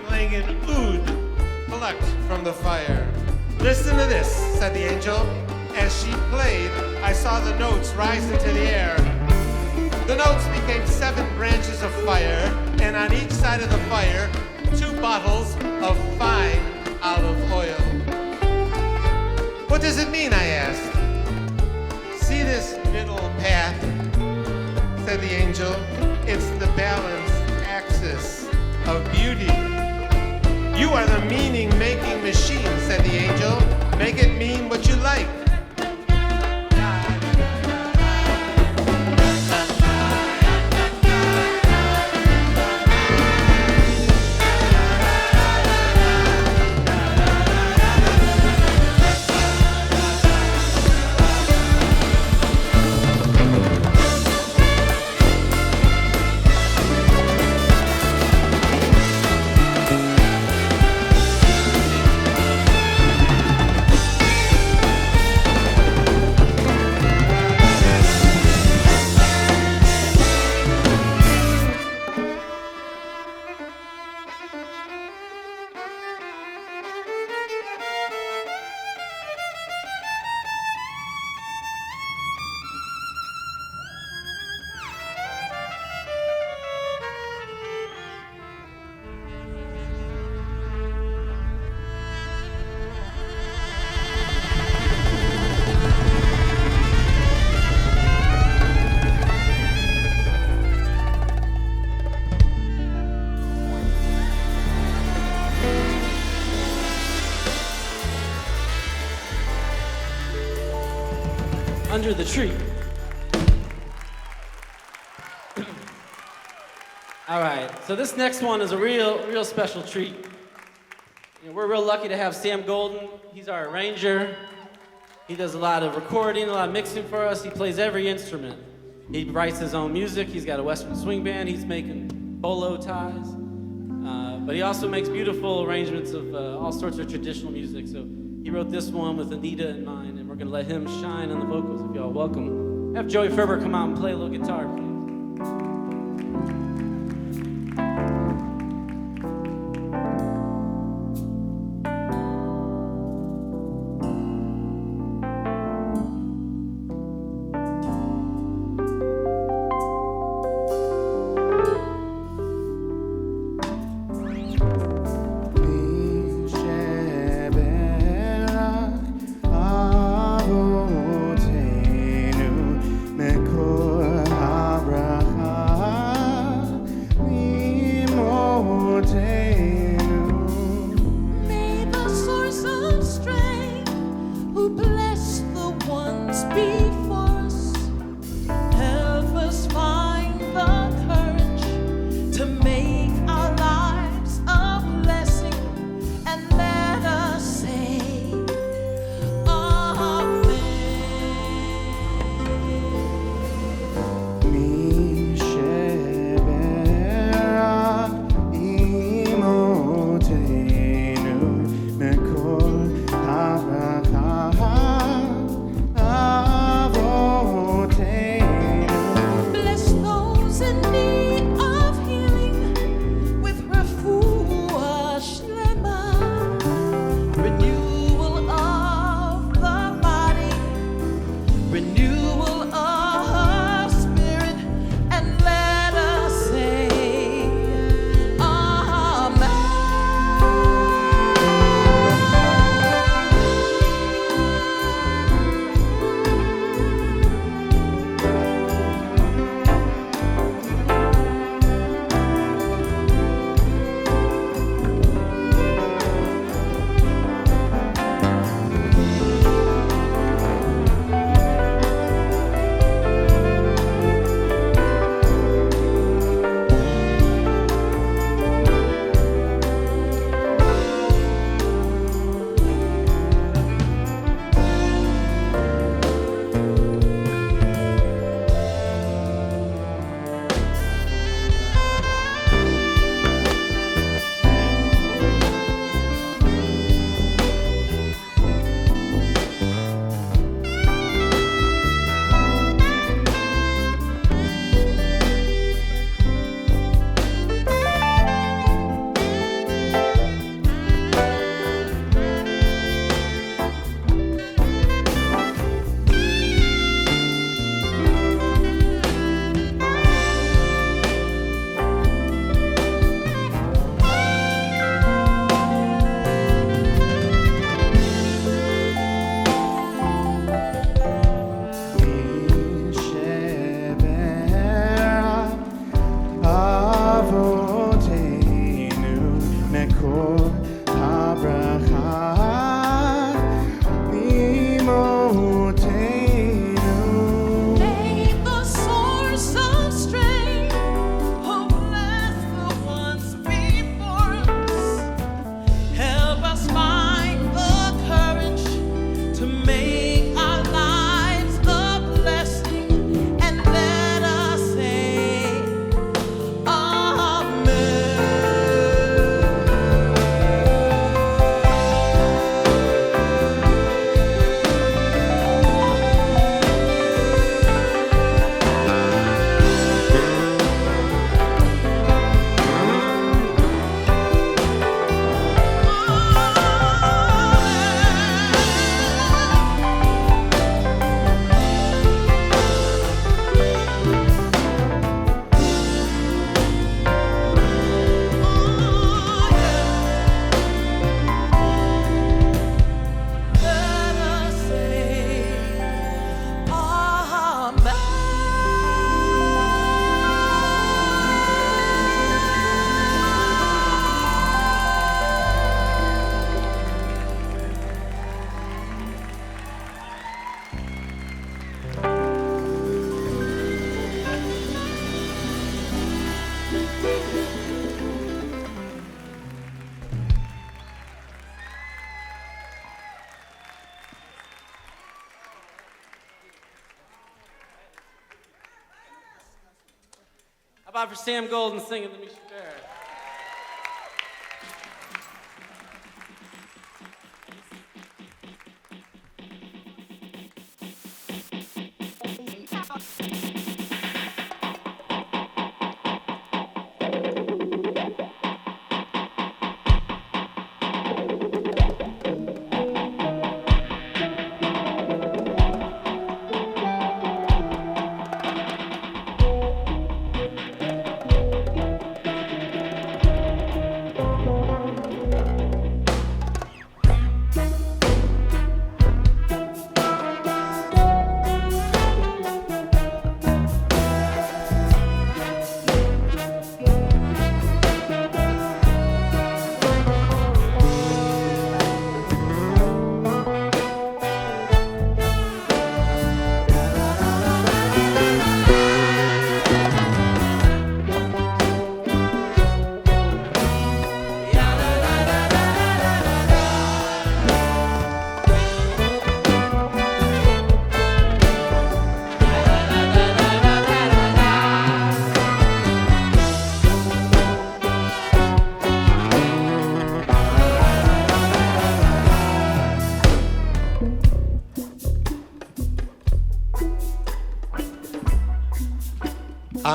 playing an oud plucked from the fire. Listen to this, said the angel. As she played, I saw the notes rise into the air. The notes became 7 branches of fire, and on each side of the fire, 2 bottles of fine olive oil. What does it mean, I asked. See this middle path, said the angel. It's the balance axis of beauty. You are the meaning-making machine, said the angel. Make it mean what you like. Under the tree. All right, so this next one is a real special treat. You know, we're real lucky to have Sam Golden. He's our arranger. He does a lot of recording, a lot of mixing for us. He plays every instrument. He writes his own music. He's got a Western swing band. He's making bolo ties. But he also makes beautiful arrangements of all sorts of traditional music. So he wrote this one with Anita in mind, and we're gonna let him shine on the vocals if y'all welcome. Have Joey Ferber come out and play a little guitar, please. וכל הברכה ממותנו. May the source of strength who blessed the ones before us help us find the courage to make our lives a blessing, and let us say Amen. Let us say How about for Sam Golden singing the Misha Fair?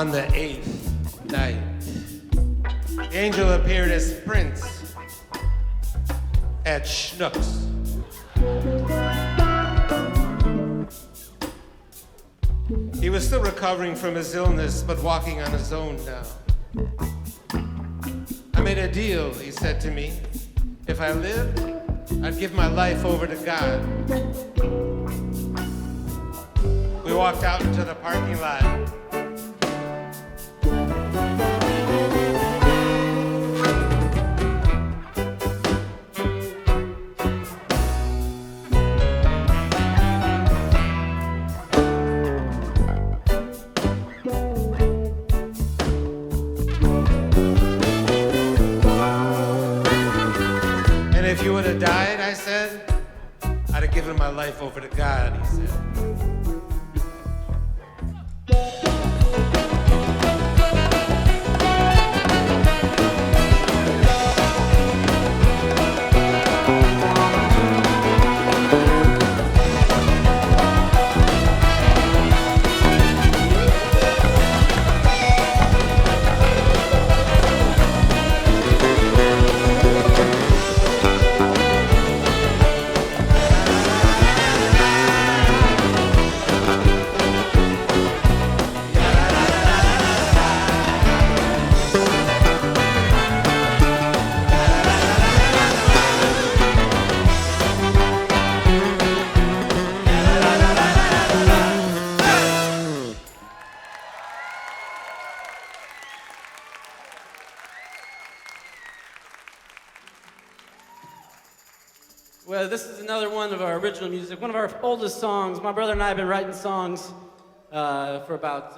On the 8th night, the angel appeared as Prince at Schnucks. He was still recovering from his illness, but walking on his own now. I made a deal, he said to me. If I lived, I'd give my life over to God. We walked out into the parking lot. If you would have died, I said, I'd have given my life over to God, he said. Well, this is another one of our original music, one of our oldest songs. My brother and I have been writing songs for about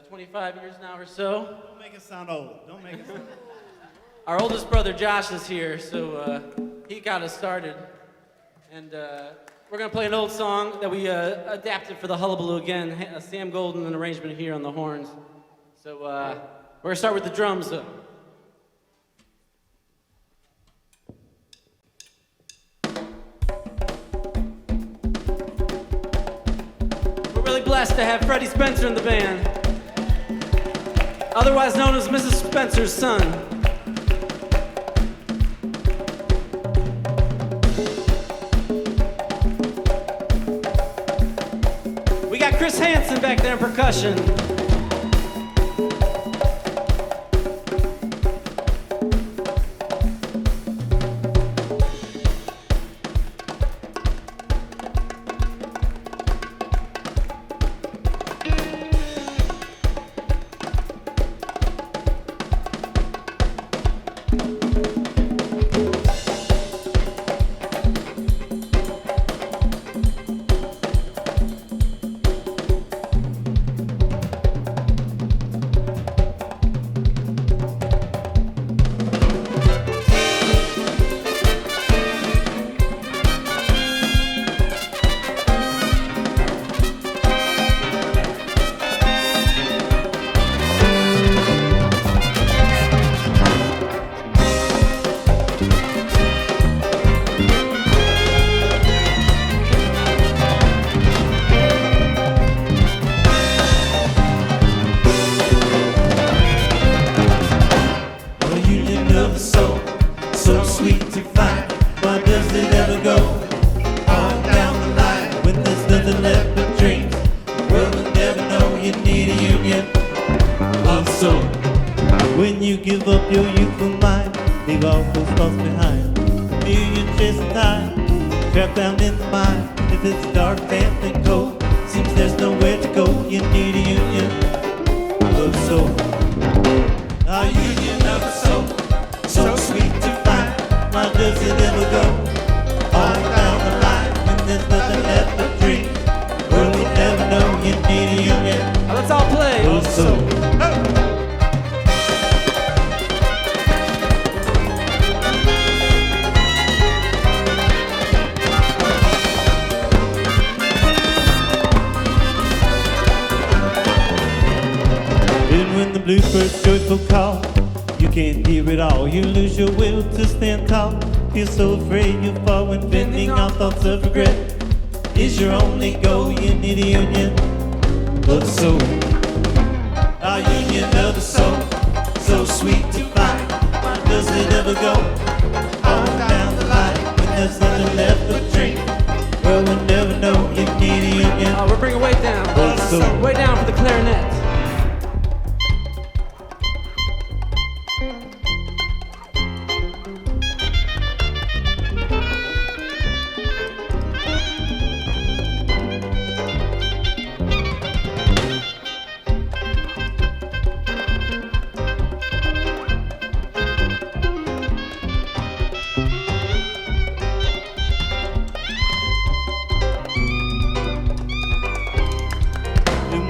25 years now or so. Don't make it sound old. Don't make it sound old. Our oldest brother Josh is here, so he got us started. And we're gonna play an old song that we adapted for the Hullabaloo again. Sam Golden, an arrangement here on the horns. So we're gonna start with the drums though. We're really blessed to have Freddy Spencer in the band, otherwise known as Mrs. Spencer's son. Chris Hansen back there in percussion.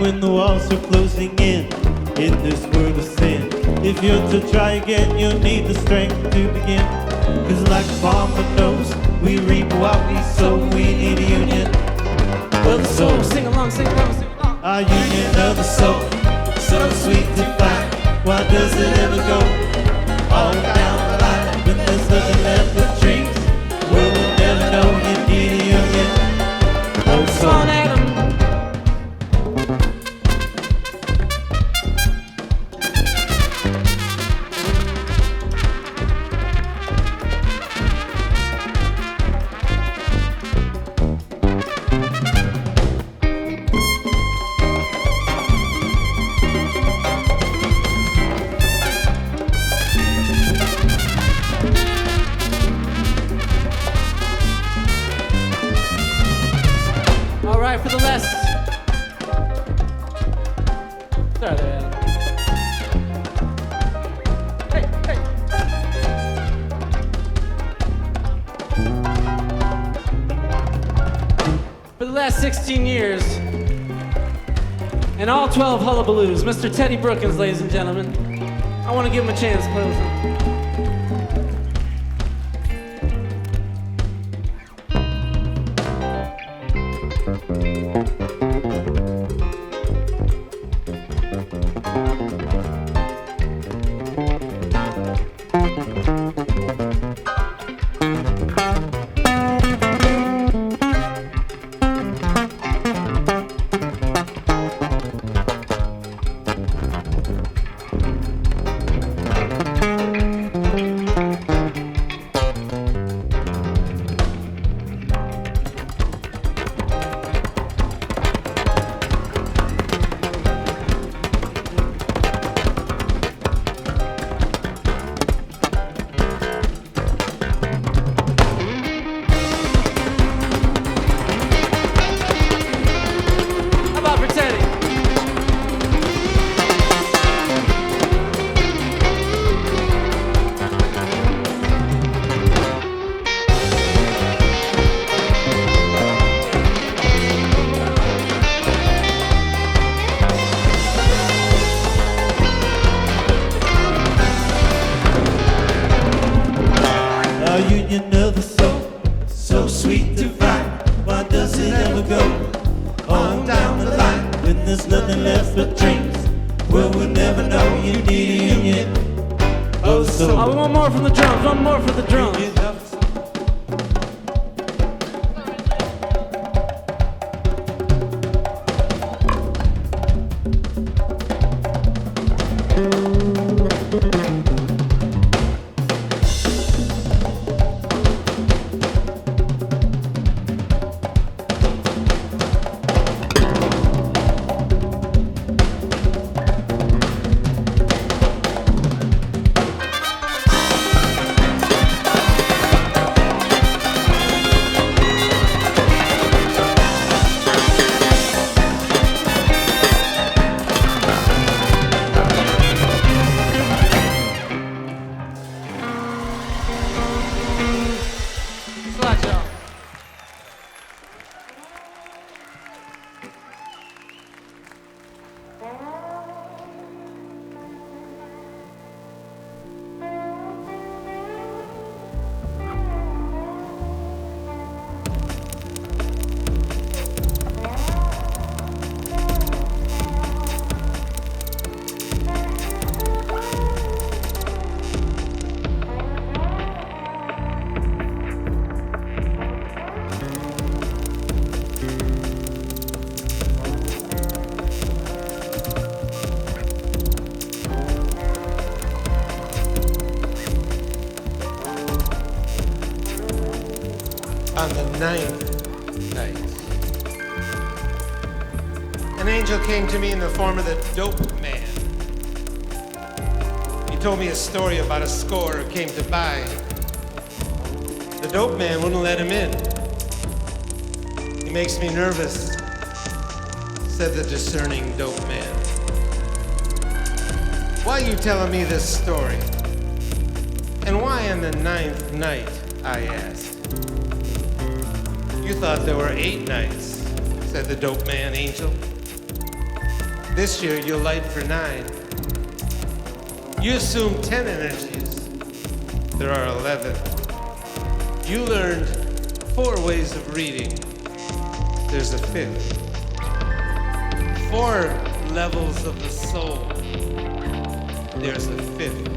When the walls are closing in this world of sin, if you're to try again, you'll need the strength to begin. Cause like a farmer knows, we reap what we sow, we need a union of the soul. Sing along, sing along, sing along. Our union of the soul, so sweet to find. Why does it ever go all down the line when there's nothing left but dreams? Well, we'll never know you need a union of the soul. the last 16 years, and all 12 Hullabaloos, Mr. Teddy Brookins, ladies and gentlemen. I want to give him a chance to play with him. On the 9th night, an angel came to me in the form of the Dope Man. He told me a story about a score who came to buy. The Dope Man wouldn't let him in. He makes me nervous, said the discerning Dope Man. Why are you telling me this story? And why on the 9th night, I asked. You thought there were 8 nights, said the Dope Man angel. This year you'll light for 9. You assume 10 energies. There are 11. You learned 4 ways of reading. There's a 5th. 4 levels of the soul. There's a 5th.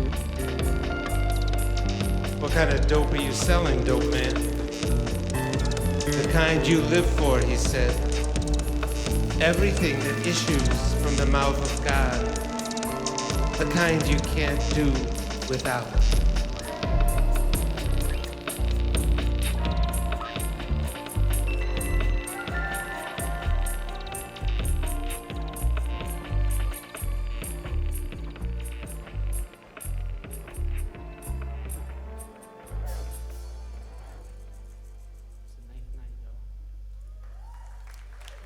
What kind of dope are you selling, Dope Man? The kind you live for, he said. Everything that issues from the mouth of God. The kind you can't do without.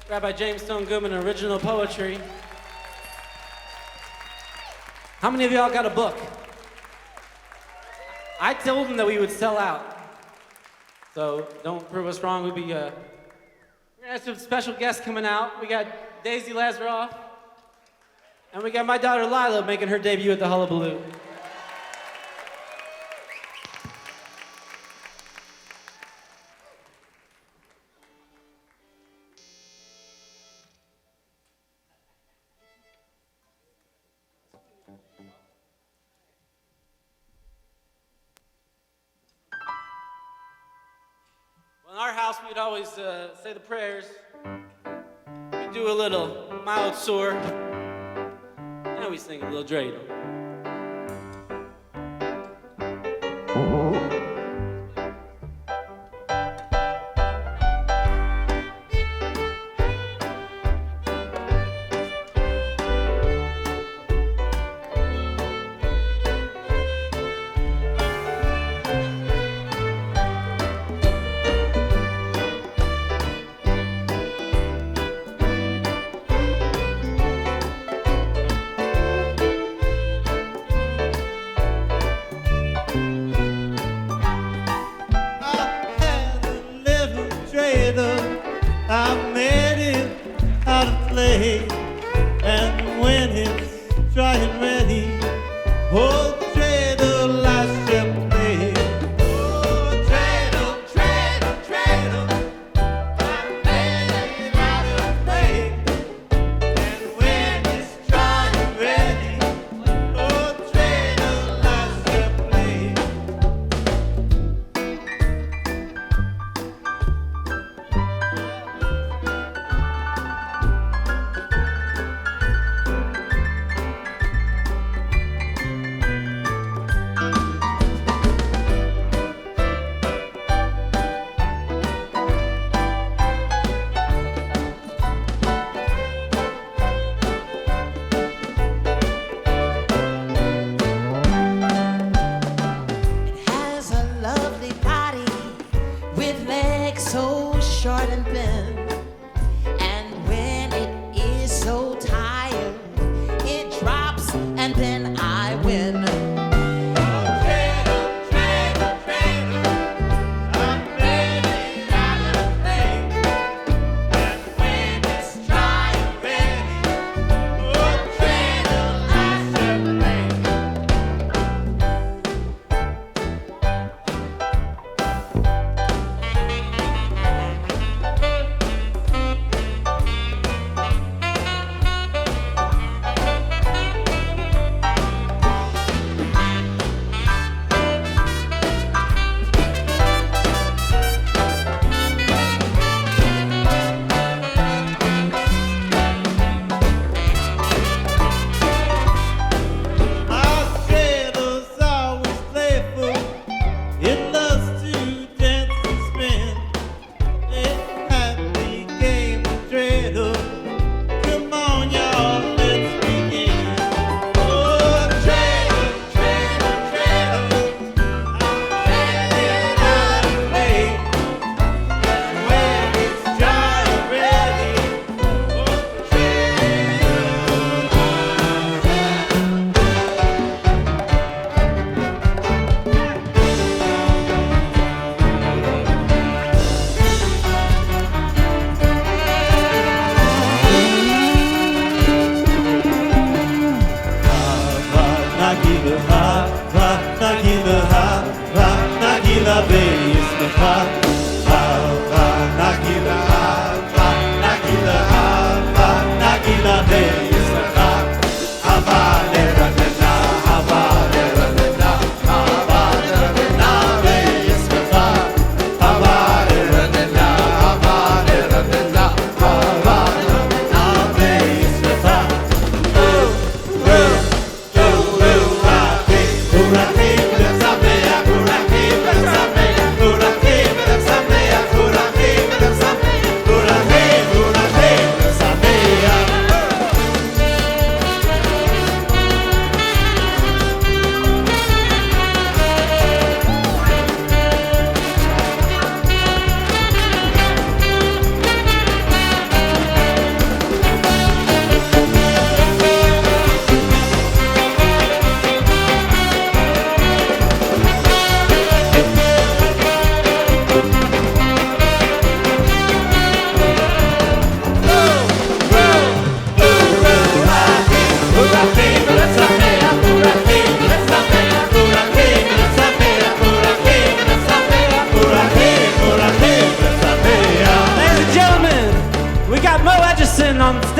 Rabbi James Stone Goodman, original poetry. How many of y'all got a book? I told them that we would sell out. So don't prove us wrong. We're gonna have some special guests coming out. We got Daisy Lazaroff, and we got my daughter Lila making her debut at the Hullabaloo. Well, in our house, we'd always say the prayers. We do a little mild sore, and we sing a little dreidel. I met him out of play, and when it's dry and ready, oh, dreidel I shall play. Oh, dreidel, dreidel, dreidel, I met him out of play, and when it's dry and ready, oh, dreidel I shall play. Has a lovely body with legs so short and thin. And when it is so tired, it drops and then I win.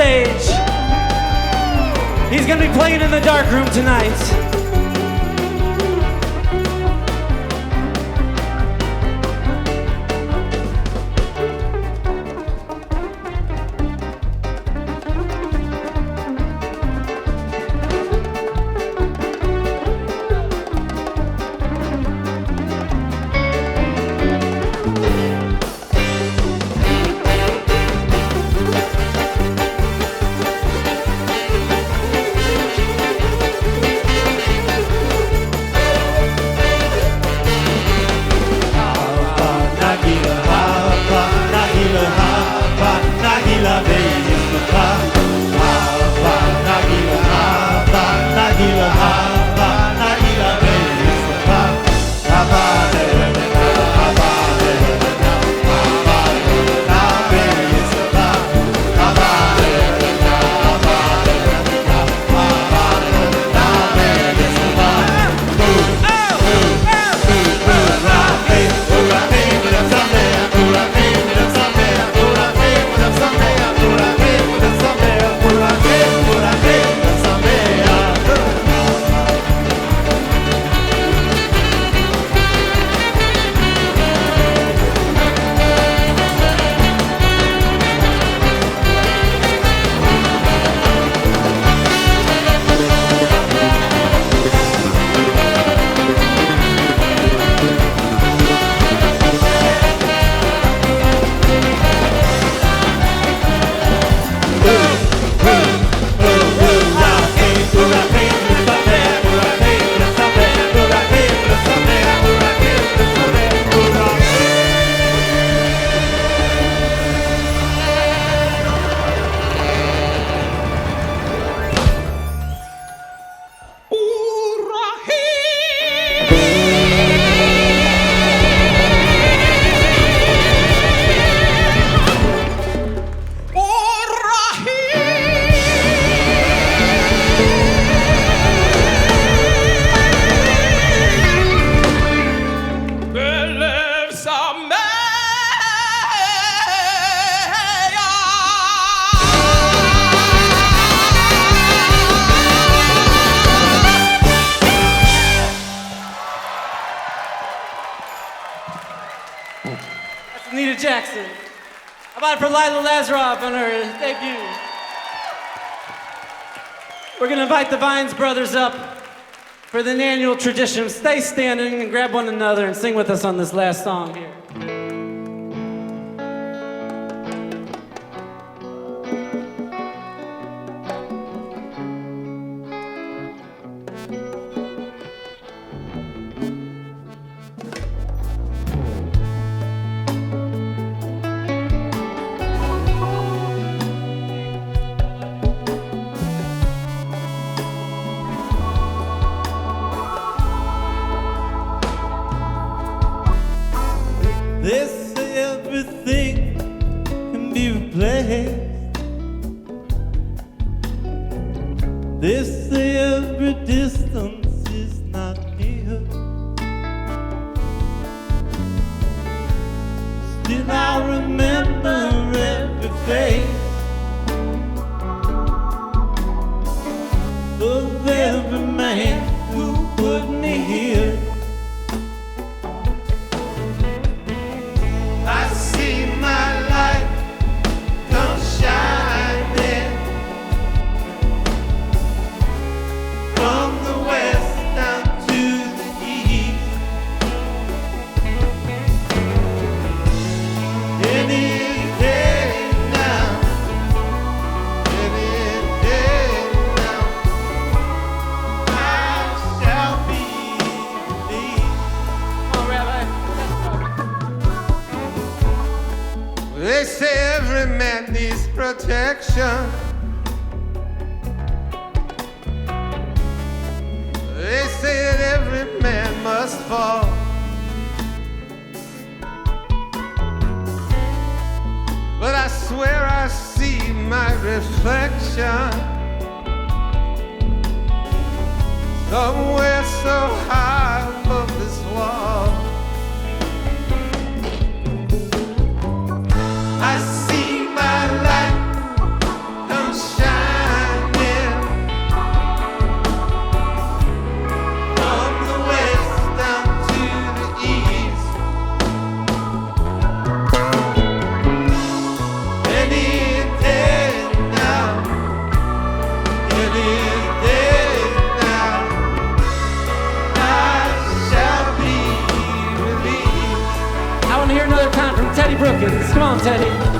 stage. He's gonna be playing in the dark room tonight. Anita Jackson. How about it for Lila Lazaroff on her debut? We're going to invite the Vines brothers up for the annual tradition. Stay standing and grab one another and sing with us on this last song here. They say everything can be replaced. They say every distance is not near. Still I remember every face of every man who put me here. I see my light come shining from the west down to the east. Any day now, any day now, I shall be released. Come on, Rabbi. They say every man needs protection. They say that every man must fall. But I swear I see my reflection somewhere so high above this wall. I see my light come Brookins. Come on, Teddy.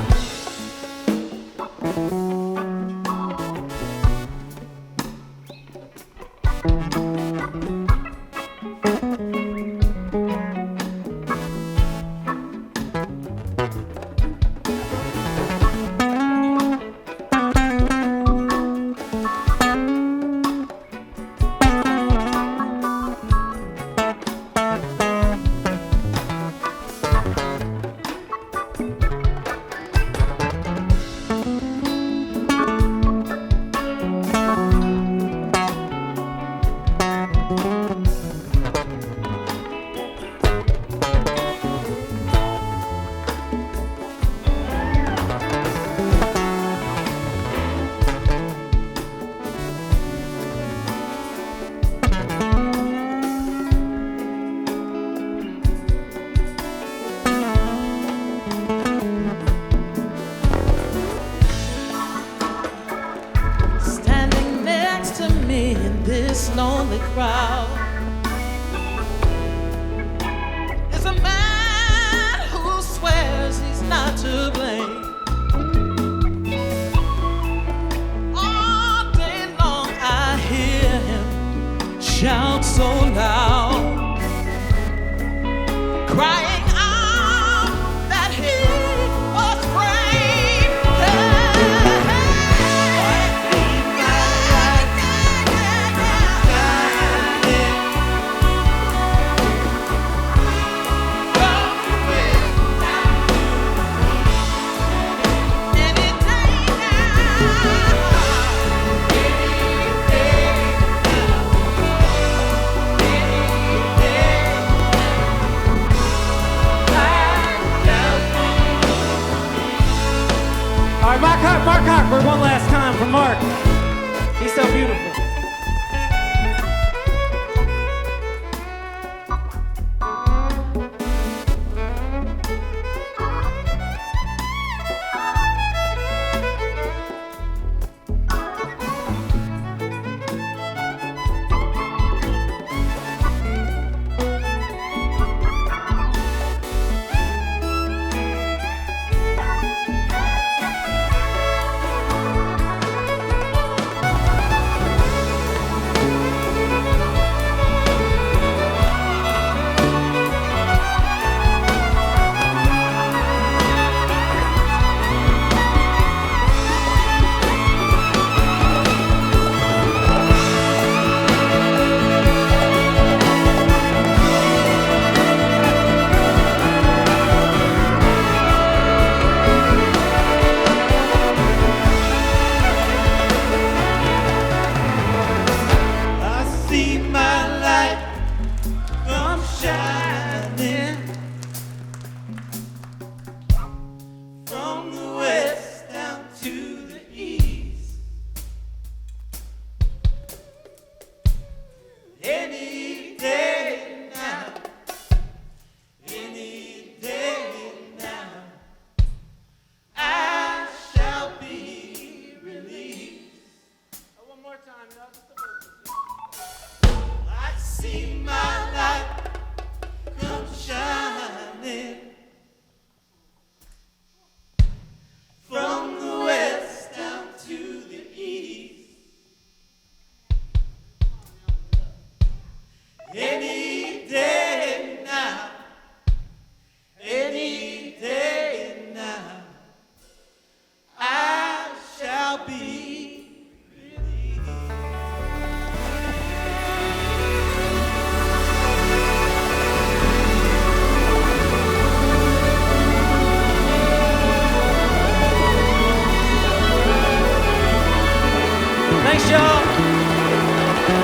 Mark Hochberg, one last time for Mark. He's so beautiful.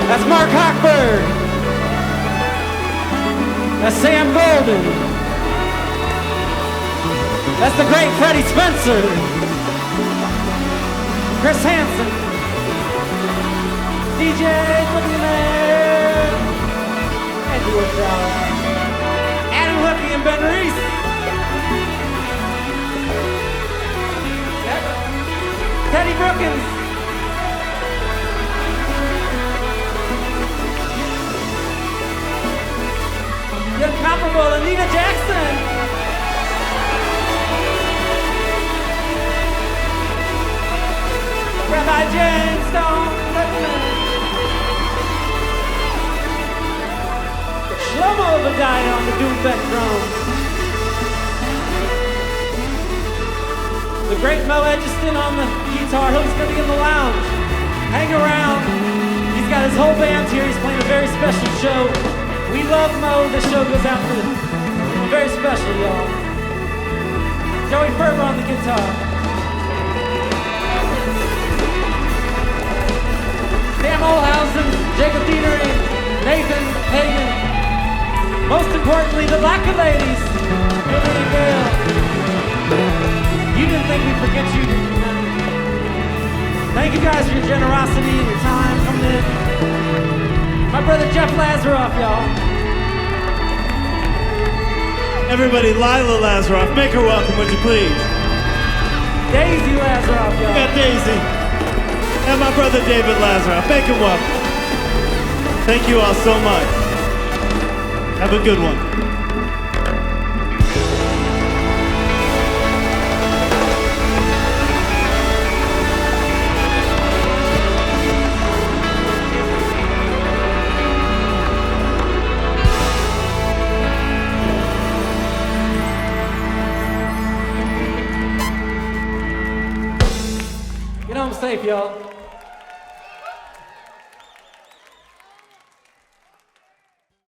That's Mark Hochberg. That's Sam Golden. That's the great Freddy Spencer. Chris Hansen. DJ Goodman. Andy Warshauer. Adam Hookie and Ben Reese. Teddy Brookins. The incomparable Anita Jackson. Beck drums. The great Mo Edgiston on the guitar. He's going to be in the lounge. Hang around. He's got his whole band here. He's playing a very special show. We love Mo. This show goes out for very special, y'all. Joey Ferber on the guitar. Sam Ohlhausen, Jacob Detering, Nathan Hagen. Most importantly, the Lacquer Ladies. Goodman and Gale. You didn't think we'd forget you, did you, man? Thank you guys for your generosity and your time coming in. My brother Jeff Lazaroff, y'all. Everybody, Lila Lazaroff, make her welcome, would you please? Daisy Lazaroff, y'all. We got Daisy. And my brother David Lazaroff, make him welcome. Thank you all so much. Have a good one. Get home safe, y'all.